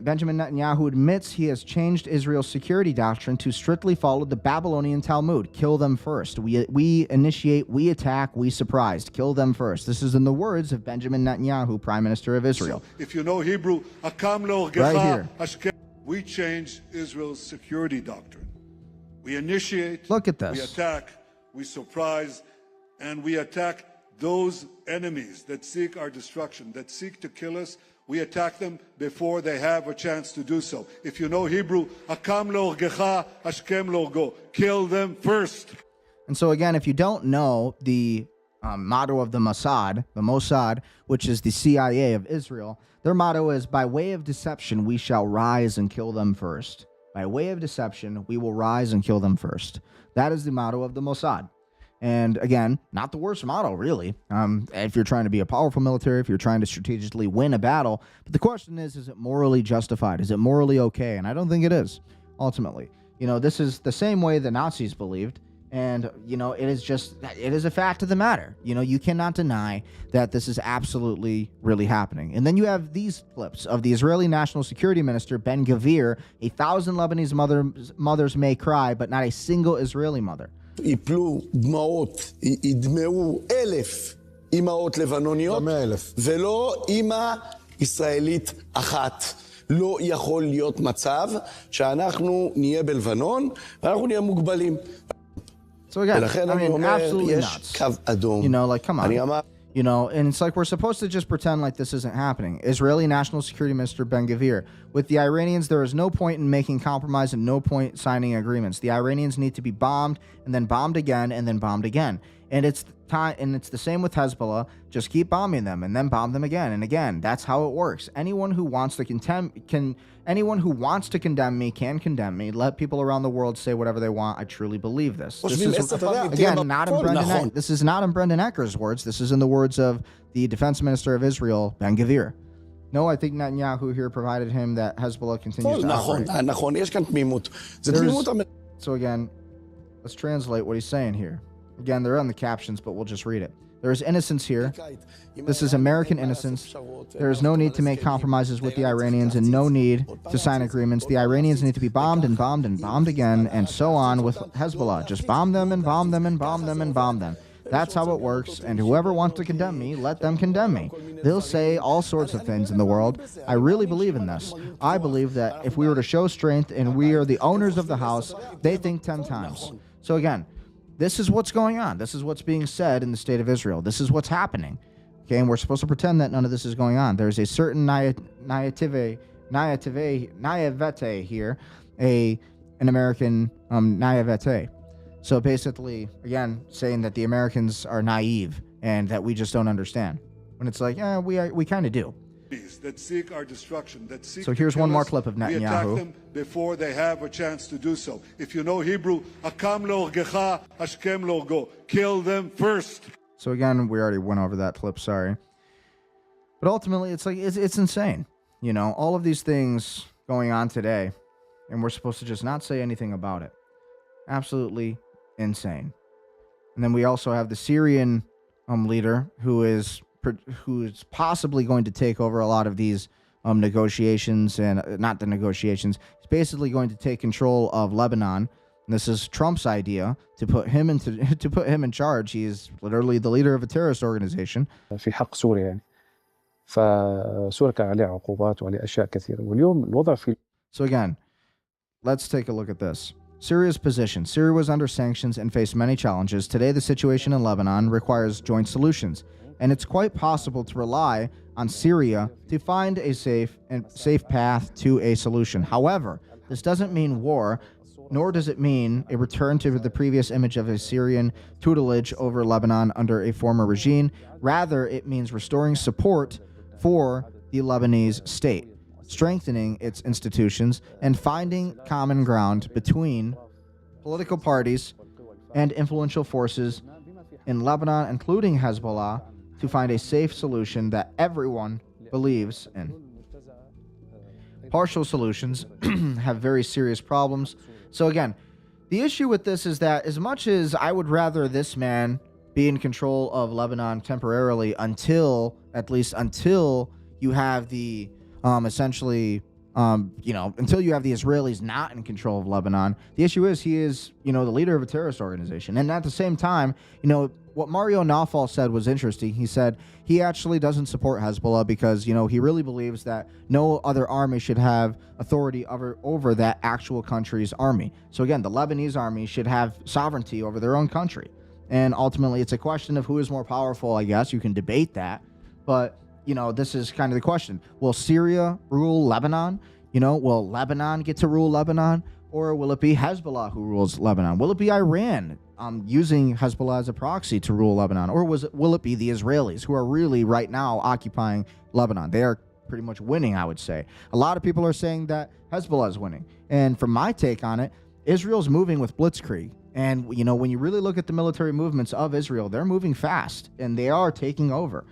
Benjamin Netanyahu admits he has changed Israel's security doctrine to strictly follow the Babylonian Talmud. Kill them first. We initiate, we attack, we surprised. Kill them first. This is in the words of Benjamin Netanyahu, Prime Minister of Israel. So, if you know Hebrew, right here. We change Israel's security doctrine. We initiate, look at this. We attack, we surprise, and we attack those enemies that seek our destruction, that seek to kill us. We attack them before they have a chance to do so. If you know Hebrew, kill them first. And so again, if you don't know the motto of the Mossad, which is the CIA of Israel, their motto is, by way of deception, we shall rise and kill them first. By way of deception, we will rise and kill them first. That is the motto of the Mossad. And again, not the worst motto, really. If you're trying to be a powerful military, if you're trying to strategically win a battle. But the question is it morally justified? Is it morally okay? And I don't think it is, ultimately. You know, this is the same way the Nazis believed. And, you know, it is a fact of the matter. You know, you cannot deny that this is absolutely really happening. And then you have these clips of the Israeli National Security Minister, Ben-Gvir, 1,000 Lebanese mothers may cry, but not a single Israeli mother. יפלו דמעות, ידמעו 1,000 אמהות לבנוניות, ולא אמא ישראלית אחת. לא יכול להיות מצב שאנחנו נהיה בלבנון, ואנחנו נהיה מוגבלים. So again, ולכן אני אומר, יש קו אדום. You know, like, come on. You know, and it's like we're supposed to just pretend like this isn't happening. Israeli National Security Minister Ben-Gvir. With the Iranians, there is no point in making compromise and no point signing agreements. The Iranians need to be bombed and then bombed again and then bombed again. And it's the same with Hezbollah. Just keep bombing them and then bomb them again and again. That's how it works. Anyone who wants to condemn me can condemn me. Let people around the world say whatever they want. I truly believe this. This is again not in Brendan. This is not in Brendan Ecker's words. This is in the words of the Defense Minister of Israel, Ben-Gvir. No, I think Netanyahu here provided him that Hezbollah continues to operate. So again, let's translate what he's saying here. Again, they're on the captions, but we'll just read it. There is innocence here. This is American innocence. There is no need to make compromises with the Iranians and no need to sign agreements. The Iranians need to be bombed and bombed and bombed again and so on with Hezbollah. Just bomb them and bomb them and bomb them and bomb them. That's how it works, and whoever wants to condemn me, let them condemn me. They'll say all sorts of things in the world. I really believe in this. I believe that if we were to show strength and we are the owners of the house, they think 10 times. So again, this is what's going on. This is what's being said in the state of Israel. This is what's happening. Okay, and we're supposed to pretend that none of this is going on. There's a certain naivete here, an American naivete. So basically, again, saying that the Americans are naive and that we just don't understand. When it's like, yeah, we kind of do. That seek our destruction, that seek so here's one more clip of Netanyahu. We attack them before they have a chance to do so. If you know Hebrew, kill them first. So again, we already went over that clip, sorry. But ultimately, it's like, it's insane. You know, all of these things going on today, and we're supposed to just not say anything about it. Absolutely insane. And then we also have the Syrian leader who's possibly going to take over a lot of these negotiations, and not the negotiations. He's basically going to take control of Lebanon. And this is Trump's idea to put him in charge. He is literally the leader of a terrorist organization. في حق سوريا يعني. فسوريا كان عليها عقوبات وعليها أشياء كثيرة. واليوم الوضع في. So again, let's take a look at this. Syria's position. Syria was under sanctions and faced many challenges. Today, the situation in Lebanon requires joint solutions. And it's quite possible to rely on Syria to find a safe path to a solution. However, this doesn't mean war, nor does it mean a return to the previous image of a Syrian tutelage over Lebanon under a former regime. Rather, it means restoring support for the Lebanese state. strengthening its institutions, and finding common ground between political parties and influential forces in Lebanon, including Hezbollah, to find a safe solution that everyone believes in. Partial solutions have very serious problems. So again, the issue with this is that as much as I would rather this man be in control of Lebanon temporarily until you have the until you have the Israelis not in control of Lebanon. The issue is he is, the leader of a terrorist organization. And at the same time, what Mario Nawfal said was interesting. He said he actually doesn't support Hezbollah because, he really believes that no other army should have authority over that actual country's army. So again, the Lebanese army should have sovereignty over their own country. And ultimately, it's a question of who is more powerful, I guess. You can debate that. But, this is kind of the question. Will Syria rule Lebanon? Will Lebanon get to rule Lebanon? Or will it be Hezbollah who rules Lebanon? Will it be Iran using Hezbollah as a proxy to rule Lebanon? Or will it be the Israelis who are really right now occupying Lebanon? They are pretty much winning, I would say. A lot of people are saying that Hezbollah is winning. And from my take on it, Israel's moving with blitzkrieg. And, when you really look at the military movements of Israel, they're moving fast and they are taking over,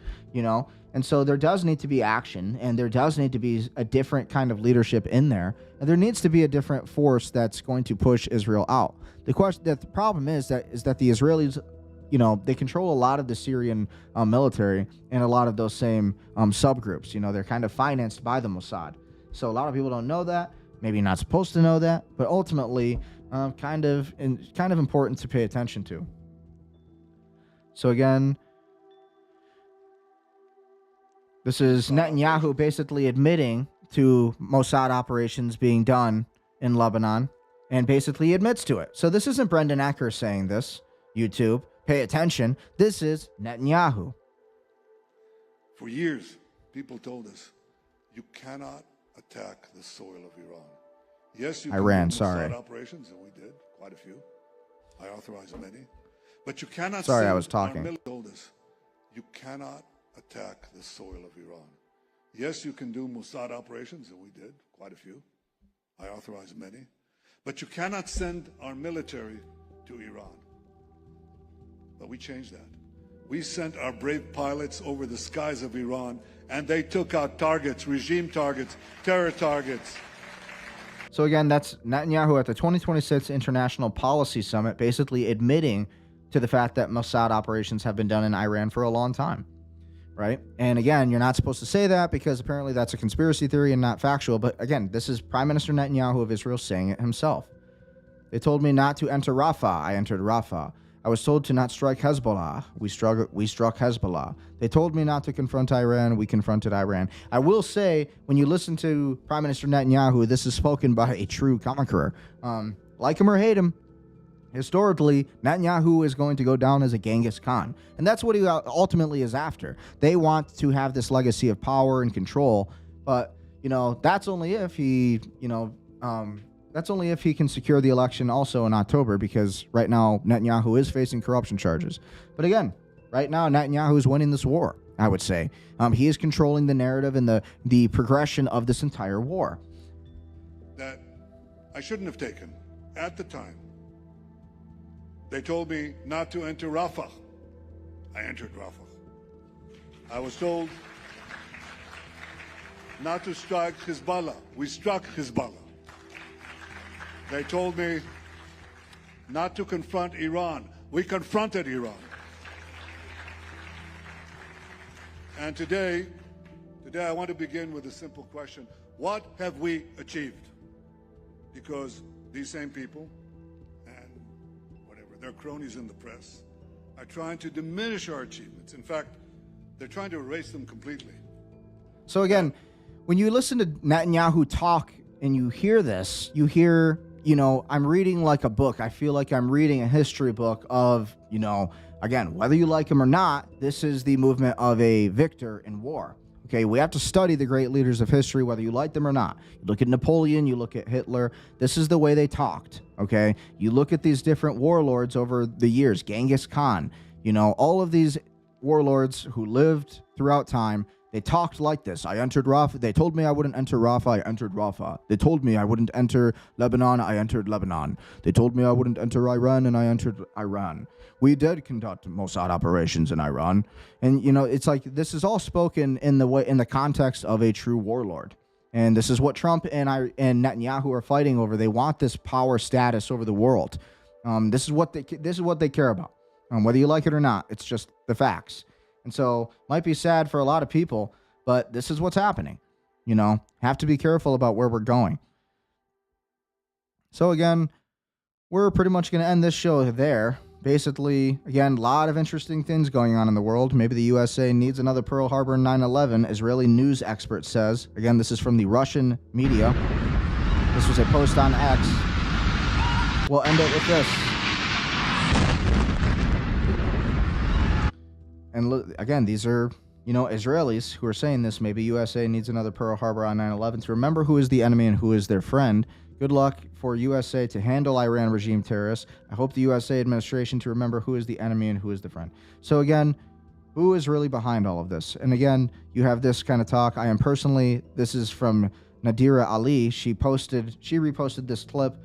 And so there does need to be action, and there does need to be a different kind of leadership in there. And there needs to be a different force that's going to push Israel out. The problem is that the Israelis, they control a lot of the Syrian military and a lot of those same subgroups. They're kind of financed by the Mossad. So a lot of people don't know that, maybe not supposed to know that, but ultimately kind of important to pay attention to. So again, this is Netanyahu basically admitting to Mossad operations being done in Lebanon and basically admits to it. So this isn't Brendan Ecker saying this, YouTube. Pay attention. This is Netanyahu. For years, people told us, you cannot attack the soil of Iran. Yes, you Iran, can do Mossad operations, and we did, quite a few. I authorized many. But you cannot Sorry, I was talking. Told us, you cannot attack the soil of Iran. Yes, you can do Mossad operations, and we did, quite a few. I authorized many. But you cannot send our military to Iran. But we changed that. We sent our brave pilots over the skies of Iran, and they took out targets, regime targets, terror targets. So again, that's Netanyahu at the 2026 International Policy Summit, basically admitting to the fact that Mossad operations have been done in Iran for a long time, right? And again, you're not supposed to say that because apparently that's a conspiracy theory and not factual. But again, this is Prime Minister Netanyahu of Israel saying it himself. They told me not to enter Rafah. I entered Rafah. I was told to not strike Hezbollah. We struck Hezbollah. They told me not to confront Iran. We confronted Iran. I will say, when you listen to Prime Minister Netanyahu, this is spoken by a true conqueror. Like him or hate him, historically, Netanyahu is going to go down as a Genghis Khan. And that's what he ultimately is after. They want to have this legacy of power and control. But, that's only if he, that's only if he can secure the election also in October, because right now Netanyahu is facing corruption charges. But again, right now Netanyahu is winning this war, I would say. He is controlling the narrative and the progression of this entire war. That I shouldn't have taken at the time. They told me not to enter Rafah. I entered Rafah. I was told not to strike Hezbollah. We struck Hezbollah. They told me not to confront Iran. We confronted Iran. And today I want to begin with a simple question. What have we achieved? Because these same people, and whatever, their cronies in the press, are trying to diminish our achievements. In fact, they're trying to erase them completely. So again, when you listen to Netanyahu talk and you hear this, you hear, I'm reading like a book. I feel like I'm reading a history book of, again, whether you like him or not, this is the movement of a victor in war. Okay, we have to study the great leaders of history, whether you like them or not. You look at Napoleon, you look at Hitler. This is the way they talked, okay? You look at these different warlords over the years, Genghis Khan, all of these warlords who lived throughout time, They talked like this. I entered Rafah. They told me I wouldn't enter Rafah. I entered Rafah. They told me I wouldn't enter Lebanon. I entered Lebanon. They told me I wouldn't enter Iran, and I entered Iran. We did conduct Mossad operations in Iran. And, it's like this is all spoken in the context of a true warlord. And this is what Trump and Netanyahu are fighting over. They want this power status over the world. This is what they care about. Whether you like it or not, it's just the facts. And so might be sad for a lot of people, but this is what's happening. Have to be careful about where we're going. So again, we're pretty much going to end this show there. Basically, again, a lot of interesting things going on in the world. Maybe the USA needs another Pearl Harbor 9/11, Israeli news expert says. Again, this is from the Russian media. This was a post on X. We'll end it with this. And look, again, these are, Israelis who are saying this. Maybe USA needs another Pearl Harbor on 9/11 to remember who is the enemy and who is their friend. Good luck for USA to handle Iran regime terrorists. I hope the USA administration to remember who is the enemy and who is the friend. So again, who is really behind all of this? And again, you have this kind of talk. This is from Nadira Ali. She reposted this clip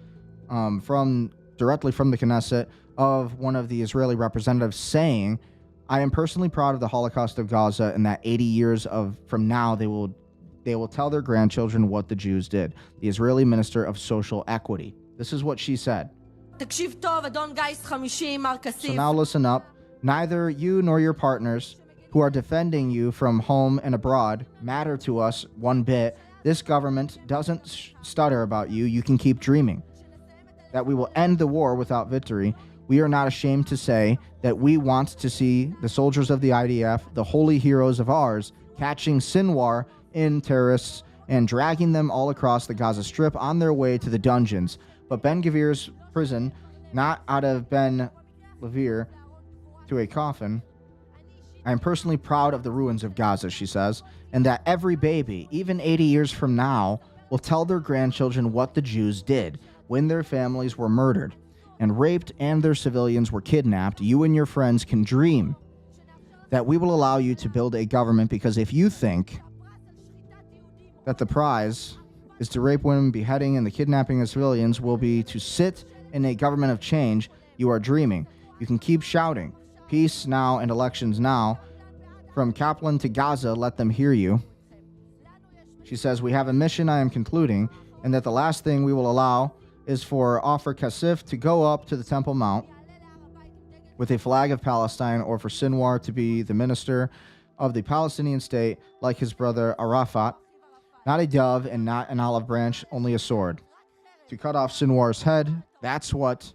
directly from the Knesset of one of the Israeli representatives saying, I am personally proud of the Holocaust of Gaza and that 80 years from now they will tell their grandchildren what the Jews did. The Israeli Minister of Social Equity. This is what she said. So now listen up. Neither you nor your partners who are defending you from home and abroad matter to us one bit. This government doesn't stutter about you. You can keep dreaming that we will end the war without victory. We are not ashamed to say that we want to see the soldiers of the IDF, the holy heroes of ours, catching Sinwar in terrorists and dragging them all across the Gaza Strip on their way to the dungeons. But Ben Gvir's prison, not out of Ben Gvir to a coffin. I am personally proud of the ruins of Gaza, she says, and that every baby, even 80 years from now, will tell their grandchildren what the Jews did when their families were murdered and raped and their civilians were kidnapped. You and your friends can dream that we will allow you to build a government, because if you think that the prize is to rape women, beheading, and the kidnapping of civilians will be to sit in a government of change, you are dreaming. You can keep shouting, peace now and elections now. From Kaplan to Gaza, let them hear you. She says, we have a mission, I am concluding, and that the last thing we will allow is for Offer Kassif to go up to the Temple Mount with a flag of Palestine, or for Sinwar to be the minister of the Palestinian state like his brother Arafat. Not a dove and not an olive branch, only a sword. To cut off Sinwar's head, that's what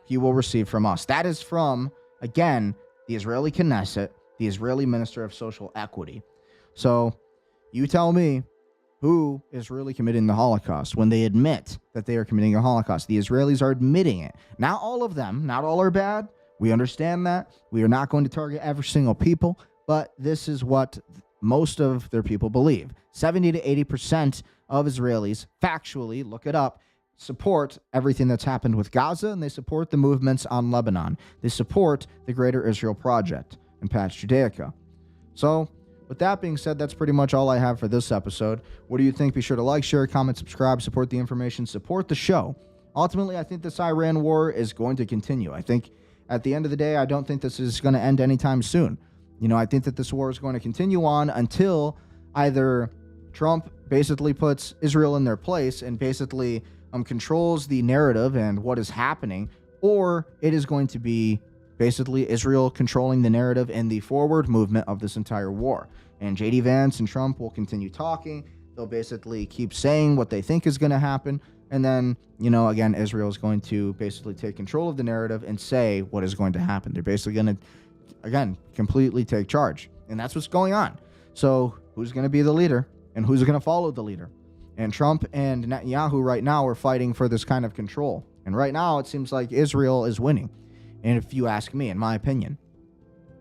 he will receive from us. That is from, again, the Israeli Knesset, the Israeli Minister of Social Equity. So you tell me, who is really committing the Holocaust when they admit that they are committing a Holocaust? The Israelis are admitting it. Not all of them. Not all are bad. We understand that. We are not going to target every single people, but this is what most of their people believe. 70 to 80% of Israelis, factually, look it up, support everything that's happened with Gaza, and they support the movements on Lebanon. They support the Greater Israel Project and Pax Judaica. So, with that being said, that's pretty much all I have for this episode. What do you think? Be sure to like, share, comment, subscribe, support the information, support the show. Ultimately, I think this Iran war is going to continue. I think at the end of the day, I don't think this is going to end anytime soon. I think that this war is going to continue on until either Trump basically puts Israel in their place and basically controls the narrative and what is happening, or it is going to be basically Israel controlling the narrative and the forward movement of this entire war. And JD Vance and Trump will continue talking. They'll basically keep saying what they think is going to happen. And then, again, Israel is going to basically take control of the narrative and say what is going to happen. They're basically going to, again, completely take charge. And that's what's going on. So who's going to be the leader and who's going to follow the leader? And Trump and Netanyahu right now are fighting for this kind of control. And right now it seems like Israel is winning. And if you ask me, in my opinion.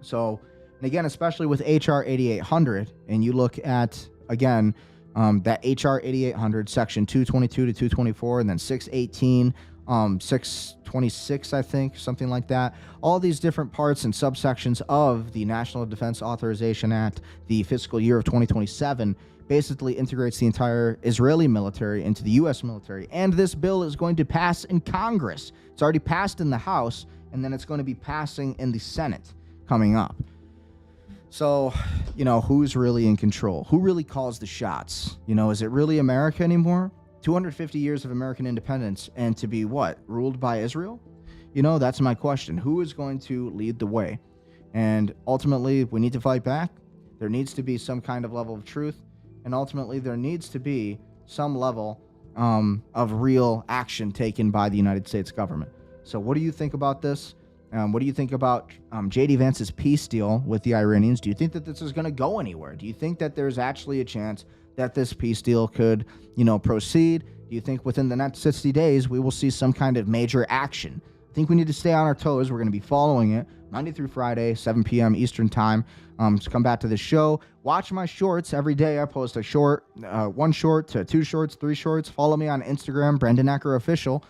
So, and again, especially with HR 8800, and you look at, again, that HR 8800, section 222 to 224, and then 618 626, I think, something like that. All these different parts and subsections of the National Defense Authorization Act, the fiscal year of 2027, basically integrates the entire Israeli military into the U.S. military. And this bill is going to pass in Congress. It's already passed in the House, and then it's going to be passing in the Senate coming up. So, who's really in control? Who really calls the shots? Is it really America anymore? 250 years of American independence, and to be what? Ruled by Israel? That's my question. Who is going to lead the way? And ultimately, we need to fight back. There needs to be some kind of level of truth. And ultimately, there needs to be some level of real action taken by the United States government. So what do you think about this? What do you think about JD Vance's peace deal with the Iranians? Do you think that this is going to go anywhere? Do you think that there's actually a chance that this peace deal could, proceed? Do you think within the next 60 days we will see some kind of major action? I think we need to stay on our toes. We're going to be following it Monday through Friday, 7 p.m. Eastern time. To come back to the show, watch my shorts every day. I post a short, 1 short to 2 shorts, 3 shorts. Follow me on Instagram, Brendan Ecker Official.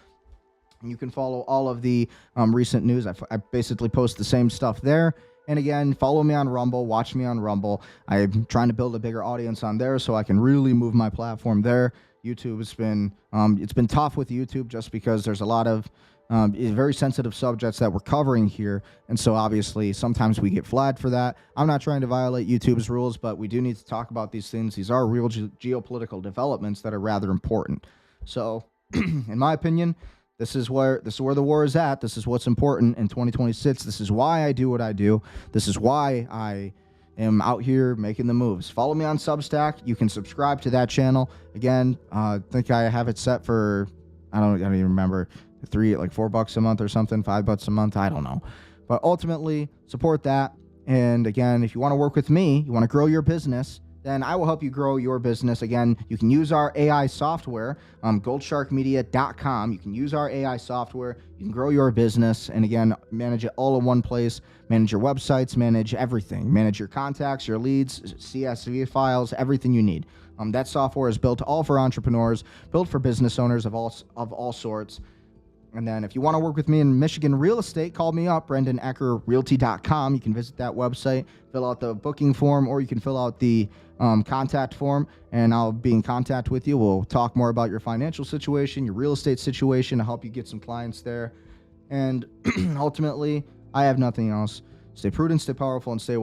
And you can follow all of the recent news. I basically post the same stuff there. And again, follow me on Rumble. Watch me on Rumble. I'm trying to build a bigger audience on there so I can really move my platform there. YouTube has been it's been tough with YouTube just because there's a lot of very sensitive subjects that we're covering here. And so obviously sometimes we get flagged for that. I'm not trying to violate YouTube's rules, but we do need to talk about these things. These are real geopolitical developments that are rather important. So in my opinion, this is where the war is at. This is what's important in 2026. This is why I do what I do. This is why I am out here making the moves. Follow me on Substack. You can subscribe to that channel. Again, I think I have it set for, I don't even remember, $4 a month or something, $5 a month. I don't know. But ultimately, support that. And again, if you want to work with me, you want to grow your business, then I will help you grow your business. Again, you can use our AI software, goldsharkmedia.com. You can use our AI software. You can grow your business. And again, manage it all in one place. Manage your websites, manage everything. Manage your contacts, your leads, CSV files, everything you need. That software is built all for entrepreneurs, built for business owners of all sorts. And then if you want to work with me in Michigan real estate, call me up, BrendanEckerRealty.com. You can visit that website, fill out the booking form, or you can fill out the contact form, and I'll be in contact with you. We'll talk more about your financial situation, your real estate situation, to help you get some clients there. And ultimately, I have nothing else. Stay prudent, stay powerful, and stay well.